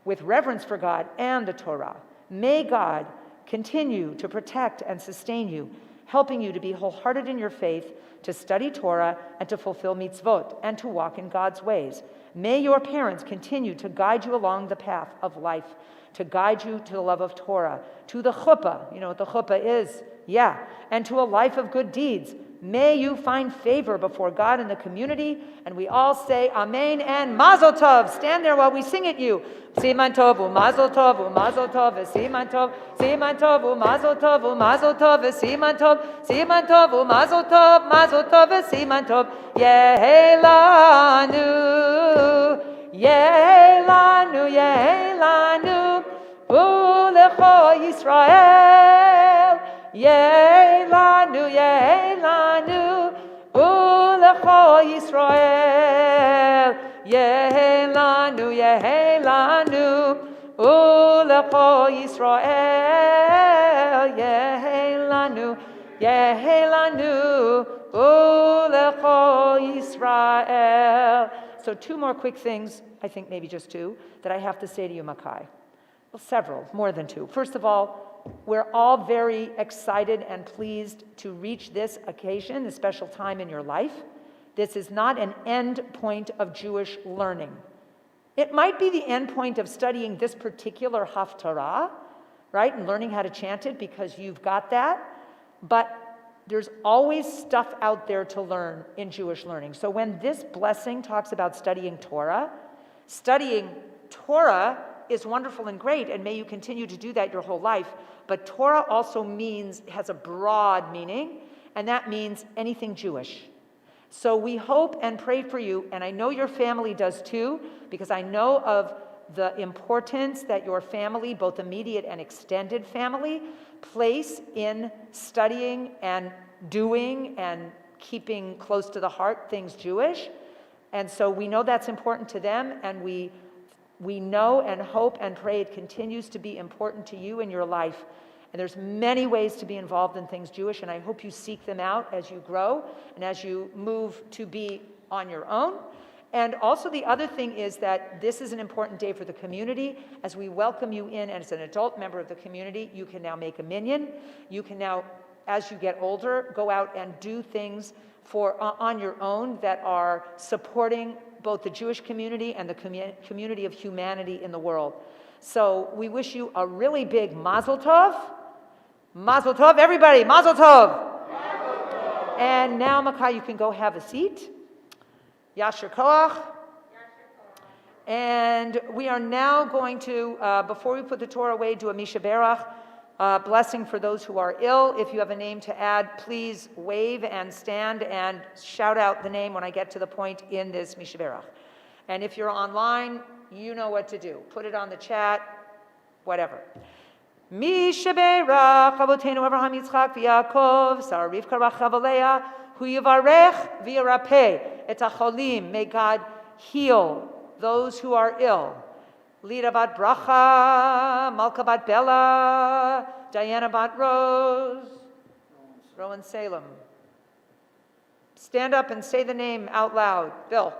with reverence for God and the Torah. May God continue to protect and sustain you, helping you to be wholehearted in your faith, to study Torah, and to fulfill mitzvot, and to walk in God's ways. May your parents continue to guide you along the path of life, to guide you to the love of Torah, to the chuppah, you know what the chuppah is, yeah, and to a life of good deeds. May you find favor before God and the community, and we all say Amen and Mazel Tov. Stand there while we sing at you. Siman Tov, Mazel Tov, Mazel Tov, Siman Tov, Siman Tov, Mazel Tov, Mazel Tov, Siman Tov, Siman Tov, Mazel Tov, Mazel Tov, Siman Tov. Yehelanu, Yehelanu, Yehelanu, Ulecho Yisrael. Yehelanu, Yehelanu, Ulecho Yisrael. Yehelanu, Yehelanu, Ulecho Yisrael. Yehelanu, Yehelanu, Ulecho Yisrael. So 2 more quick things, I think maybe just 2, that I have to say to you, Makai. Well, several, more than 2. First of all, we're all very excited and pleased to reach this occasion, this special time in your life. This is not an end point of Jewish learning. It might be the end point of studying this particular haftarah, right, and learning how to chant it because you've got that, but there's always stuff out there to learn in Jewish learning. So when this blessing talks about studying Torah is wonderful and great, and may you continue to do that your whole life. But Torah also has a broad meaning, and that means anything Jewish. So we hope and pray for you, and I know your family does too, because I know of the importance that your family, both immediate and extended family, place in studying and doing and keeping close to the heart things Jewish. And so we know that's important to them, and we know and hope and pray it continues to be important to you in your life. And there's many ways to be involved in things Jewish, and I hope you seek them out as you grow and as you move to be on your own. And also the other thing is that this is an important day for the community. As we welcome you in as an adult member of the community, you can now make a minyan. You can now, as you get older, go out and do things on your own that are supporting both the Jewish community and the community of humanity in the world. So we wish you a really big Mazel Tov. Mazel Tov, everybody, Mazel Tov. Mazel Tov. And now, Makai, you can go have a seat. Yasher Koach. And we are now going to, before we put the Torah away, do a Misha Berach, blessing for those who are ill. If you have a name to add, please wave and stand and shout out the name when I get to the point in this Misha Berach. And if you're online, you know what to do. Put it on the chat, whatever. Misha Berach, Avoteinu Avraham Yitzchak v'Yaakov, Sarah Rivka Rachav Leah, Hu Yivarech v'Yirapeh et HaCholim. May God heal those who are ill. Lida bat Bracha, Malka bat Bella, Diana bat Rose, Rowan Salem. Stand up and say the name out loud. Bill.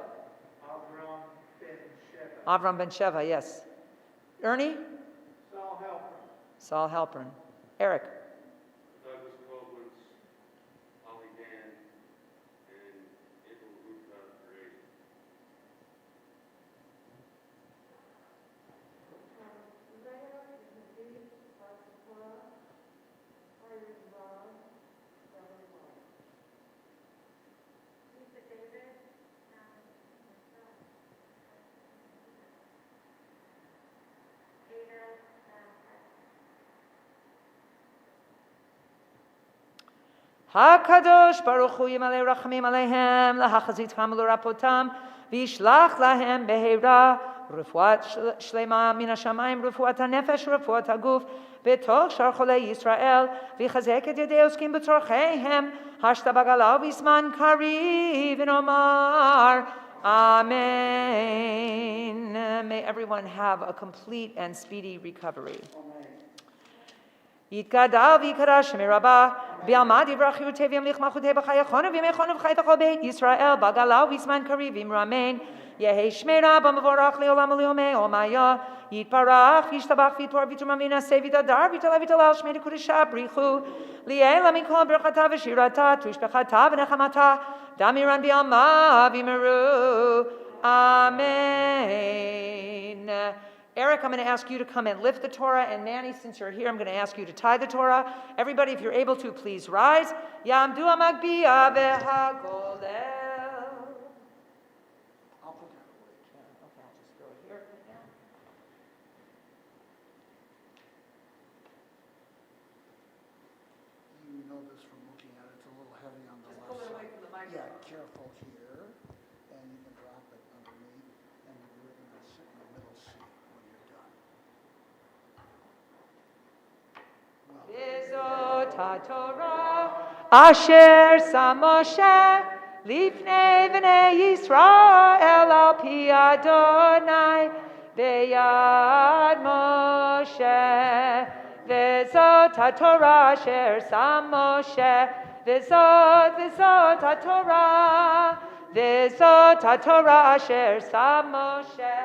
Avram ben Sheva, yes. Ernie? Saul Halpern. Eric? Douglas Koblenz, Ollie Dan, and April Ruta Brady. HaKadosh Baruch Hu Yimalei Rachamim Aleihem Lahachazit Kam L'Rapotam Vishlach Lahem Beheira Refuat Shlema Min HaShamayim Refuat HaNefesh Refuat HaGuf B'toch Shar Cholei Yisrael V'chazek et Yedei Oskim B'tzorcheihem Hashta Bagalau B'zman Kariv V'nomar Amen. May everyone have a complete and speedy recovery. יתגדל ויקרא שמי רבה, בעלמא דברי חיותי וימליך מלכותי בחייכון וימיכון ובחית כל בית ישראל, בגלה ובזמן קריב ימרמן, יהי שמי רבה מבורך לעולם ולעולמי עולמיה, יתברך וישתבח ויתפור ויתרומם וינשא ויתהדר ויתעלה ויתהלל שמי לקודשה בריחו, ליעלה מכל ברכתה ושירתה, תושבחתה ונחמתה, דמירן בעלמא וימרו, אמן. Eric, I'm going to ask you to come and lift the Torah, and Nanny, since you're here, I'm going to ask you to tie the Torah. Everybody, if you're able to, please rise. Yamdu amagbiya v'hagolel. I'll put that away. Okay, I'll just throw it here right now. You know this from looking at it, it's a little heavy on the Just left pull it away side. from the microphone. Yeah, careful here, and you can drop it underneath, and you're going to sit in the middle seat when you're done. V'zot haTorah asher sa Moshe lifnei bnei Yisrael al pi Adonai beyad Moshe. V'zot haTorah asher sa Moshe. V'zot haTorah. V'zot haTorah asher sa Moshe.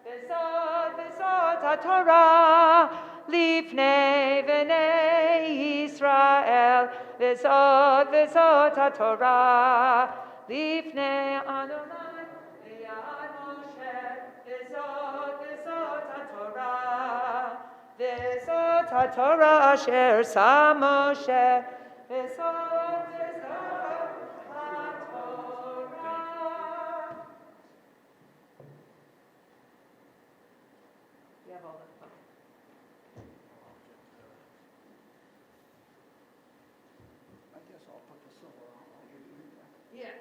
V'zot haTorah. Lifnei bnei Yisrael, v'zot haTorah, lifnei Adonai, b'yad Moshe, v'zot haTorah asher sa Moshe, v'zot haTorah. You have all that. I guess I'll put the silver on while you do that. Yeah.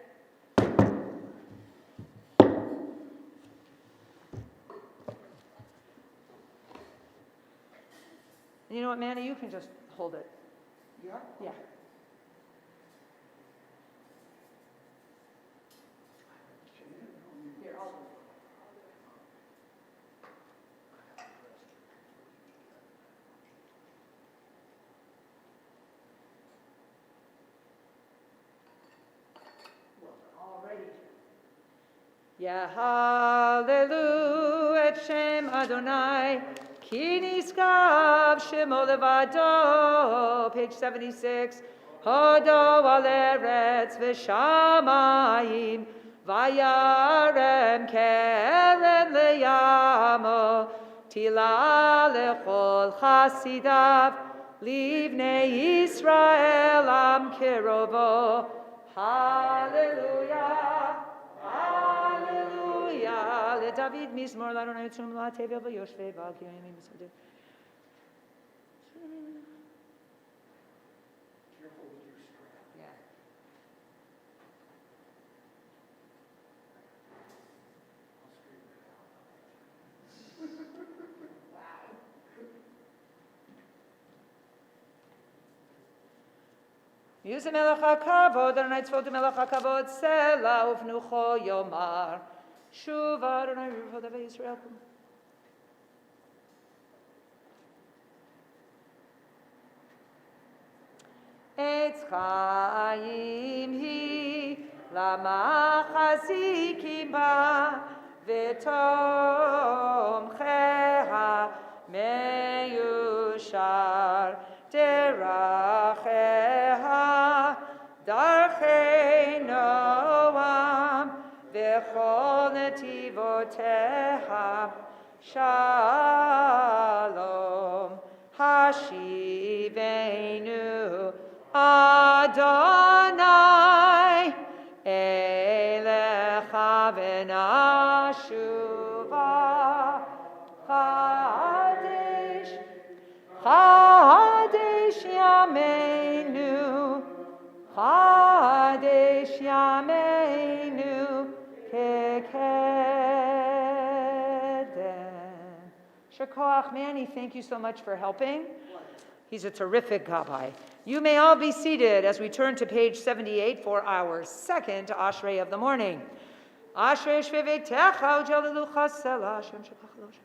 You know what, Manny, you can just hold it. Yeah? Yeah. Here, I'll do it. Yeah, hallelujah, et Shem Adonai, ki niskav shemo levado, page 76, hodo al eretz v'shamayim, vayarem kelen leyamo, tila lechol chasidav, livnei Yisrael am kirovo, hallelujah. Hallelujah. LeDavid mizmor l'Adonai tzum la'tevel v'yoshvei ba'al kiyoyim mitzvah. Careful with your strap. Yeah. I'll straighten it out. Yuse melech hakavod, Adonai tzvot melech hakavod, sela ufnucho yomar. Shuva Adonai ruvod ave Yisrael. Etz chaim hi, lama chazikim ba, v'tom cheha meyushar, deracheha, darchei noam, v'chol netivoteha, shalom, hashivenu, Adonai, elecha v'nashuva, Chadesh, Chadesh yameinu, Chadesh yameinu, kekedem. Shekoach, Manny, thank you so much for helping. He's a terrific gabbai. You may all be seated as we turn to page 78 for our second Ashrei of the morning. Ashrei shvevetecha ujalilucha sela shem shekach.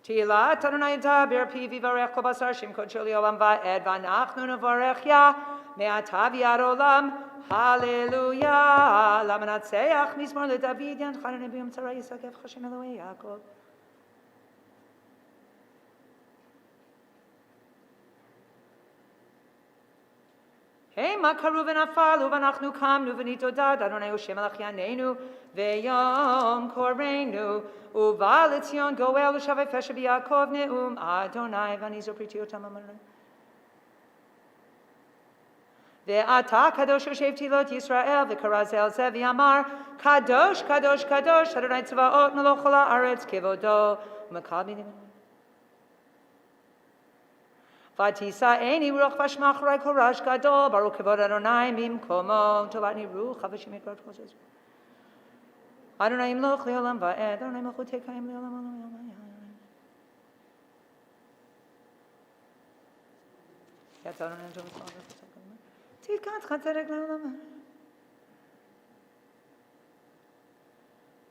Tilat Adonai daber pi vivarech kol basar shem kodshel olam va'ed v'anachnu nevarech ya me'atav yad olam hallelujah lamanatzeach mizmor leDavid yanchanu nebiyom tzara yisakef Hashem Elohei Yaakov. Hey, makaru v'nafalu v'anachnu kamnu v'nitodad Adonai Hashem Melech Yaneinu v'yom korenu uva l'tzion goel l'shavei fesha b'Yaakov ne'um Adonai v'anizo pritiotam amonai. Ve'ata kadosh yoshev tilot Yisrael v'karazel ze v'yamar kadosh kadosh kadosh Adonai tzvaot melech kol haaretz kivodo u'mekabim. Vatisa eni ruach vashmachrai korash gadol baruch kavod Adonai mimkomo tovatni ruach havashimit baruch koshes Adonai imloch leolam va'ed Adonai melchu tekayim leolam olam. Yatz Adonai jom tzalach tzedek chatzedek leolam.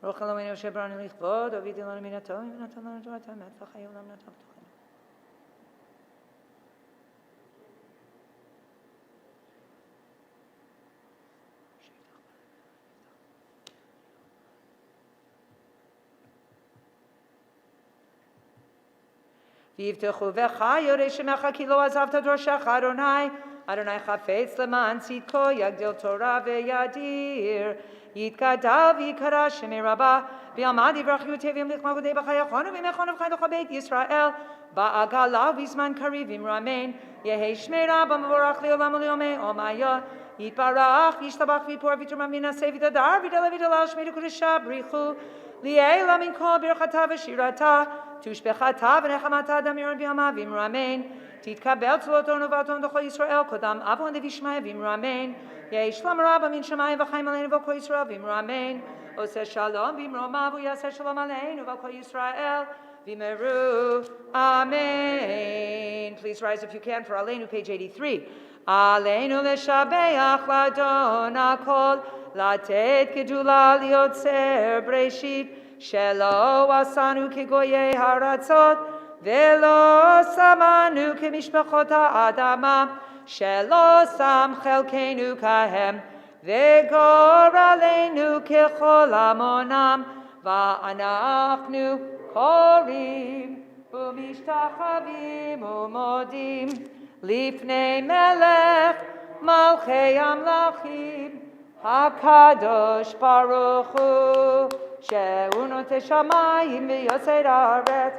Baruch Eloheinu asher baranu lichvod ovid ilanu min hatovim v'natan lanu Torah emet v'chayei olam natan. V'yivtechu v'cha yorei shemecha ki lo azavta dorashecha Adonai Adonai chafetz leman tzidko yagdil Torah ve'yadir. Yitkadal v'yikadash shemei rabbah. V'yamad yivrach yuteh v'yamlich malchutei b'chayachonu v'mechonu v'chai l'chol beit Yisrael. Ba'agala v'zman kariv v'imramein. Yehi shmei rabbah mevorach le'olam u'le'omei omaya. Yitbarach v'yishtabach v'yipor v'yitrum v'yinaseh v'yidadar v'yidala v'yidalal shmei l'kudesha brichu. Li'ela min kol birchata v'shirata. Tushbechata v'nechamata damiron v'yama v'imramein. תתקבל צלותנו ועתנו לכל ישראל, קודם אבון דבישמעיה ואמרו אמן. יהי שלום רב מן שמיים וחיים עלינו ועל כל ישראל ואמרו אמן. עושה שלום ואמרו מה והוא יעשה שלום עלינו ועל כל ישראל ואמרו amen. Please rise if you can for עלינו, page 83. עלינו לשבח לאדון הכל, לתת גדולה ליוצר בראשית, שלא עשנו כגויי הארצות, ולא שמנו כמשפחות האדמה, שלא שם חלקנו כהם, וגורלנו ככל המונם, ואנחנו קוראים ומשתחווים ומודים לפני מלך מלכי המלכים, הקדוש ברוך הוא, שהוא נוטה שמיים ויוצר הארץ,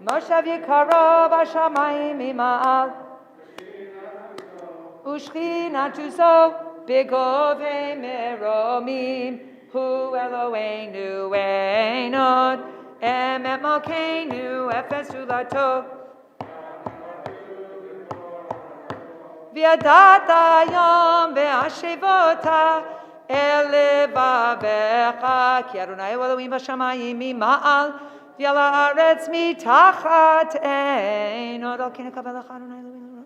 מושב יקרו בשמיים ממעל, ושכינתו זו בגובה מרומים, הוא אלוהינו אין עוד, אמת מלכנו אפס זולתו. וידעת היום והשבות אל לבבך, כי אדוני הוא אלוהים בשמיים ממעל, ועל הארץ מתחת אין עוד, על כן יקבל לך אדוני אלוהים.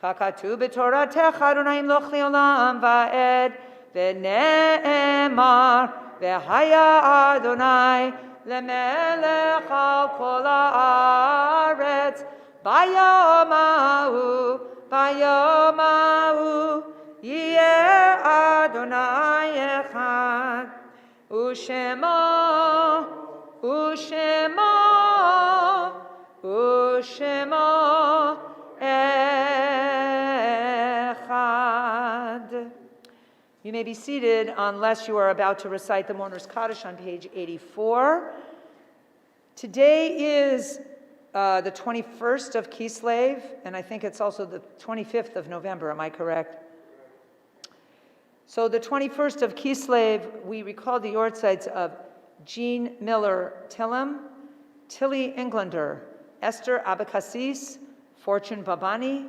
ככתוב בתורתך אדוני ימלוך לעולם ועד, ונאמר והיה אדוני למלך על כל הארץ ביום ההוא, ביום ההוא יהיה אדוני אחד, ושמו אחד. You may be seated unless you are about to recite the Mourner's Kaddish on page 84. Today is the 21st of Kislev, and I think it's also the 25th of November, am I correct? So the 21st of Kislev, we recall the Yortzites of Jean Miller Tillum, Tilly Englander, Esther Abacassis, Fortune Babani,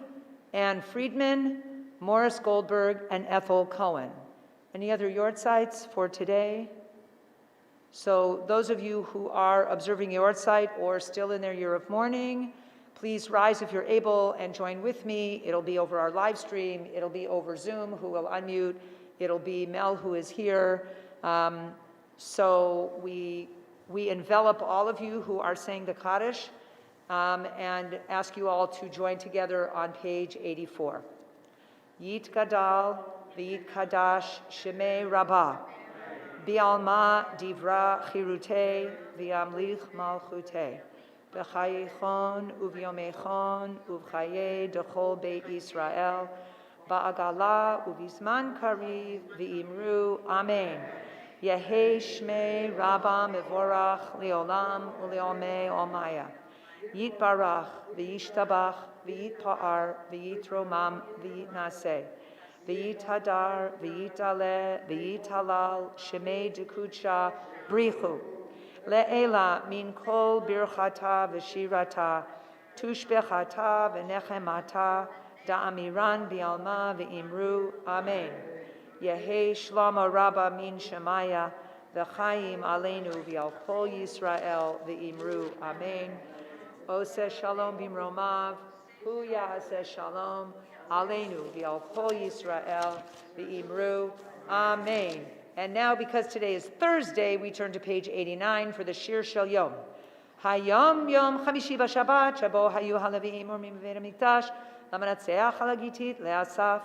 Ann Friedman, Morris Goldberg, and Ethel Cohen. Any other Yortzites for today? So those of you who are observing Yortzeit or still in their year of mourning, please rise if you're able and join with me. It'll be over our live stream. It'll be over Zoom, who will unmute. It'll be Mel, who is here. So we envelop all of you who are saying the Kaddish and ask you all to join together on page 84. Yit Gadal v'yit Kadash Shemei Rabbah Bi'alma Divra Chirutei V'yamlich Malchutei B'chayechon Uvyomechon Uvchaye Dechol Beit Yisrael Ba'agala Uvizman Kariv V'imru Amen. Yehei Shmei Rabbah Mevorach Leolam Uleomei Omaya Yitbarach V'yishtabach V'yitpa'ar V'yitromam V'yitnaseh V'yitadar V'yitaleh V'yitalal Shemei Dekudsha Brichu Le'ela Min Kol Birchata V'shirata Tushbechata V'nechemata Da'amiran Bi'alma V'imru Amen. Yehei Shlomo Rabba Min Shemaya V'chaim Aleinu V'al Kol Yisrael V'imru Amen. Oseh Shalom Bimromav Hu Ya'aseh Shalom Aleinu V'al Kol Yisrael V'imru Amen. And now, because today is Thursday, we turn to page 89 for the Shir Shel Yom. Hayom Yom Chamishi V'Shabbat Shabo Hayu Haleviim Urmim V'Veit HaMikdash Lamanatzeach Halagitit Le'asaf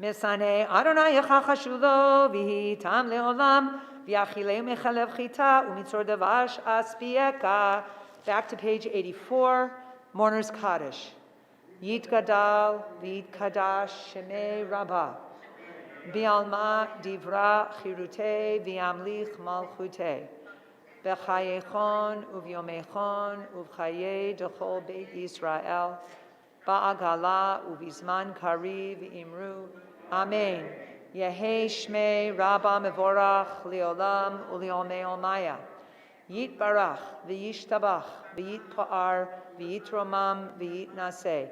Misane Adonai yachachashu lo v'hi tam leolam v'yachilei mechalev chita umitzor davash aspieka. Back to page 84, Mourner's Kaddish. Yit gadal v'yit kadash shemei rabbah. Bialma divra chirute v'yamlich malchute. B'chayechon uvyomechon uvchaye dechol beit Yisrael. Ba'agala uvizman kari v'imru. Amen. Yehe shmei rabba mevorach leolam uleomei olmaya. Yit barach v'yishtabach v'yit pa'ar v'yit romam v'yit naseh.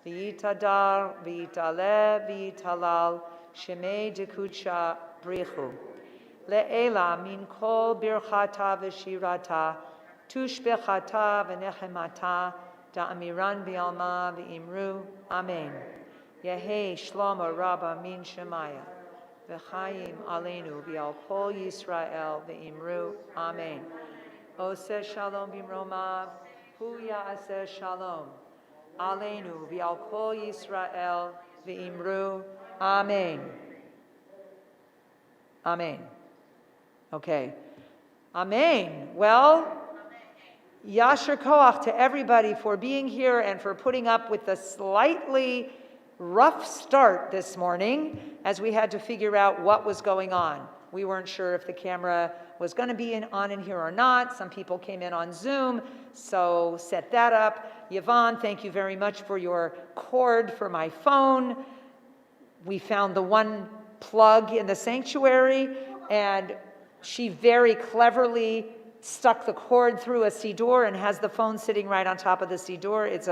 V'yit adar v'yit aleh v'yit halal. Shemei dekudsha brichu. Le'ela min kol birchata v'shirata. Tushbechata v'nechemata. Da'amiran bi'alma v'imru. Amen. Yehe shlomo rabba min shemaya. V'chaim aleinu v'al kol Yisrael v'imru. Amen. Oseh shalom b'mromav. Hu ya'aseh shalom. Aleinu v'al kol Yisrael v'imru. Amen. Amen. Okay. Amen. Well, Yasher Koach to everybody for being here and for putting up with the slightly rough start this morning as we had to figure out what was going on. We weren't sure if the camera was going to be on in here or not. Some people came in on Zoom, so set that up. Yvonne, thank you very much for your cord for my phone. We found the one plug in the sanctuary, and she very cleverly stuck the cord through a siddur and has the phone sitting right on top of the siddur. It's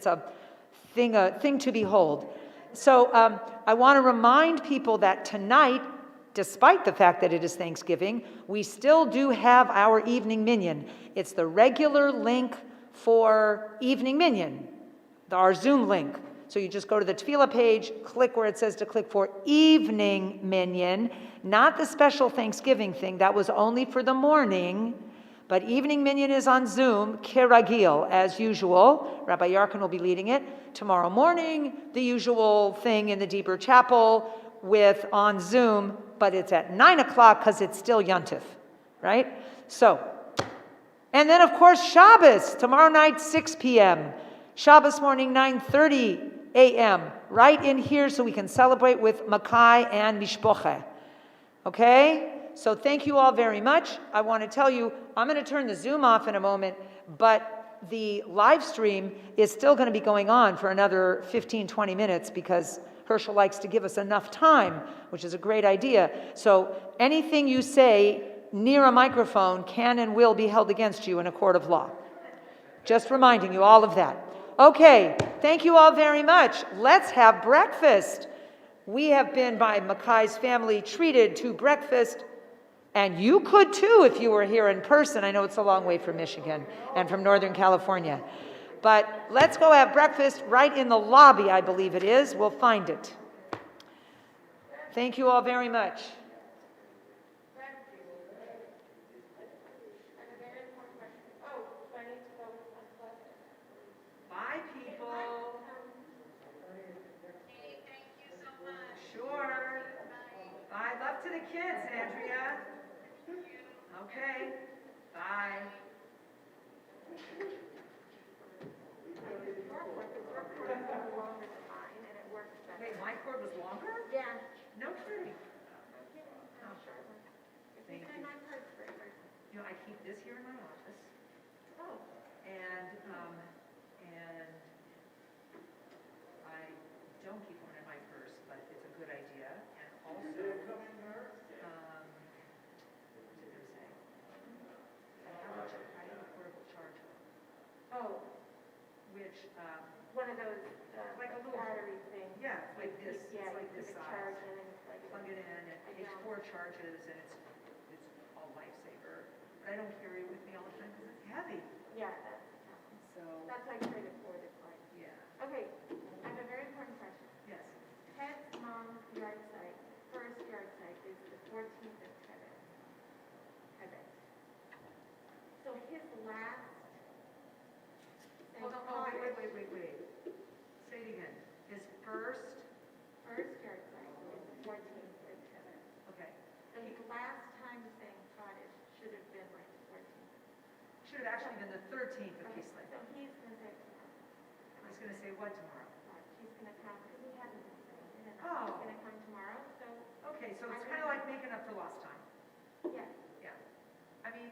a thing to behold. So I want to remind people that tonight, despite the fact that it is Thanksgiving, we still do have our evening minyan. It's the regular link for evening minyan, our Zoom link. So you just go to the Tefillah page, click where it says to click for evening minyan, not the special Thanksgiving thing. That was only for the morning. But evening minyan is on Zoom, kiragil, as usual. Rabbi Yarkin will be leading it. Tomorrow morning, the usual thing in the Deeper Chapel on Zoom, but it's at 9 o'clock because it's still Yontif, right? So, and then of course Shabbos, tomorrow night, 6 p.m. Shabbos morning, 9:30 a.m., right in here so we can celebrate with Makai and Mishpoche. Okay? So thank you all very much. I want to tell you, I'm going to turn the Zoom off in a moment, but the live stream is still going to be going on for another 15, 20 minutes because Herschel likes to give us enough time, which is a great idea. So anything you say near a microphone can and will be held against you in a court of law. Just reminding you all of that. Okay, thank you all very much. Let's have breakfast. We have been, by Makai's family, treated to breakfast, and you could too if you were here in person. I know it's a long way from Michigan and from Northern California. But let's go have breakfast right in the lobby, I believe it is. We'll find it. Thank you all very much. Bye, people. Hey, thank you so much. Sure. Bye. Love to the kids, Andrea. Okay. Bye. Wait, my cord was longer? Yeah. No kidding. Oh, sure. Thank you. You know, I keep this here in my office. Oh. And I don't keep one in my purse, but it's a good idea. And also, what was I going to say? I have a portable charger, Oh, which, one of those like a little battery things. yeah, it's like this, Yeah, it's like you this put a size. charge in and it's like. Plug it in, it takes 4 charges, and it's a lifesaver. But I don't carry it with me all the time because it's heavy. Yeah, So, that's why I traded for this one. yeah, Okay, I have a very important question. yes. Ted's mom's yard site, first yard site is the 14th of Tebet. So his last. Hold on, oh, wait. Say it again. His first First yard site the 13th of Kislev. So he's gonna say tomorrow. He's going to say what tomorrow? She's gonna come, because he hasn't been saying it, and Oh. he's gonna come tomorrow, so, Okay, so it's kind of like making up for lost time. yeah, Yeah. I mean,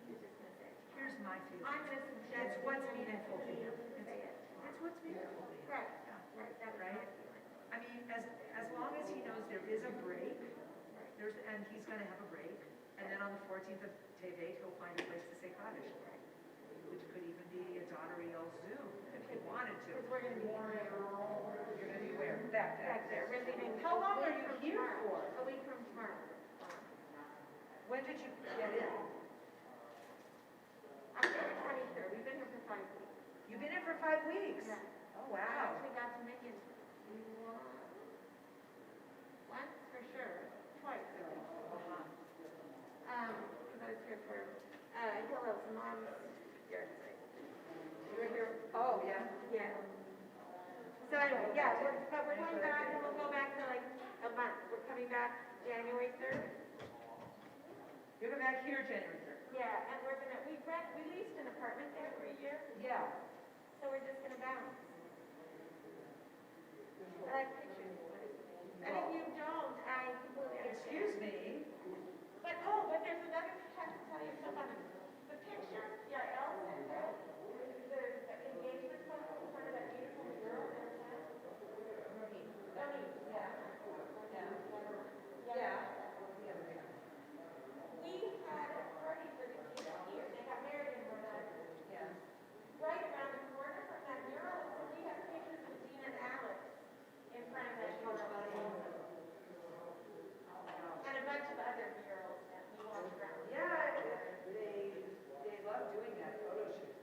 he's just gonna say it. here's my feeling. I'm gonna suggest. It's what's that he meaningful to him. Say it. It's what's meaningful to him. Right, Yeah. right, that was my Right? feeling. I mean, as long as he knows there is a break, and he's going to have a break, and then on the 14th of Tevet, he'll find a place to say Kaddish, which could even be a Dotteriel Zoom if he wanted to. Because we're gonna be there. You're going to be where? Back there. We're leaving. How long a are week you from here tomorrow. for? A week from tomorrow. When did you get in? October 23rd, we've been here for 5 weeks. You've been in for 5 weeks? Yeah. Oh, I wow. actually got to Minyan once for sure, twice really. Because I was here for Hillel's mom's yard site. You were here? Oh, yeah. Yeah. So anyway, yeah, but we're going back and we'll go back to like a month. We're coming back January 3rd. You're going back here January 3rd? Yeah, and we leased an apartment there for a year, Yeah. so we're just gonna bounce. I like pictures. And if you don't, I completely understand. Excuse me? But there's another, I have to tell you something. The picture, yeah, Elle sent out, the engagement photo in front of that beautiful mural downtown. Monique, yeah. Yeah. We had a party for the kids here. They got married in Rhode Island. Yeah. Right around the corner from that mural, and so we have pictures of Gina and Alex in front of that mural. And a bunch of other murals that we walked around. Yeah, they love doing that photo shoot.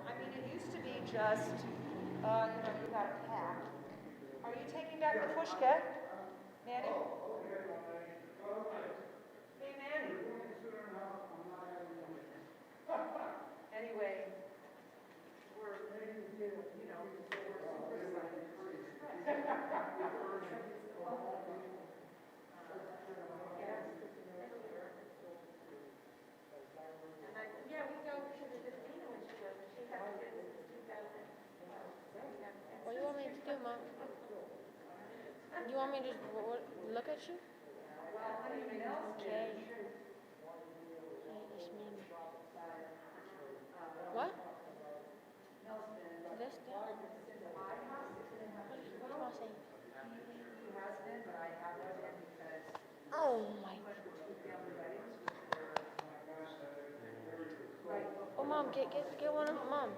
I mean, it used to be just, you got a pack. Are you taking back the pushka? Manny? Hey, Manny. Anyway, we're, we're Yeah, we go to the casino when she goes, she hasn't been since 2012. What do you want me to do, Mom? You want me to just look at you? Okay. Hey, it's me. What? This thing? What am I saying? He has been, but I haven't been because Oh my. Oh, Mom, get one of Mom.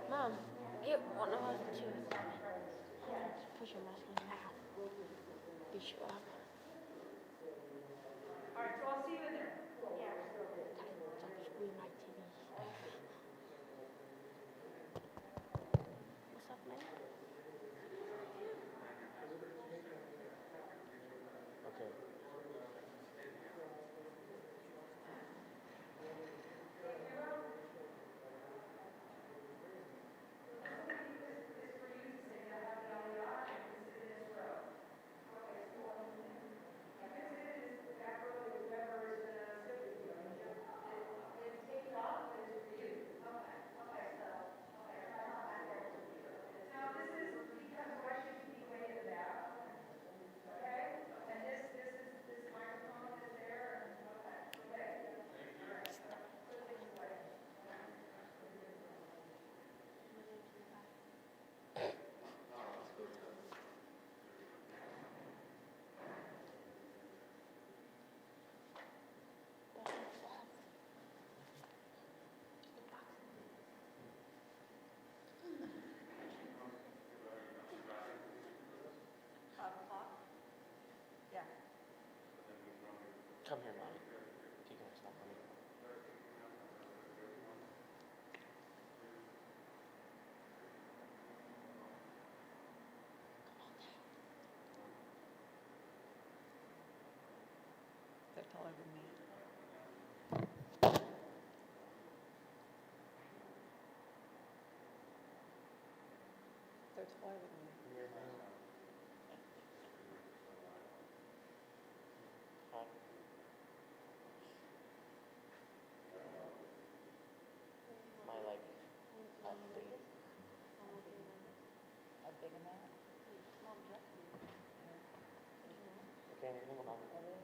Mom, get one of us too. Just push your mask in your mouth. Beat you up. all right, so I'll see you in there. Stop screwing my TV. What's up, man? Okay. Now, this is because Russia should be way in the back, okay? And this microphone is there, and, okay. Come here, Mommy. Keep going, stop running. They're taller than me. They're taller than me. My like, up big. A big amount? Okay, anything about it?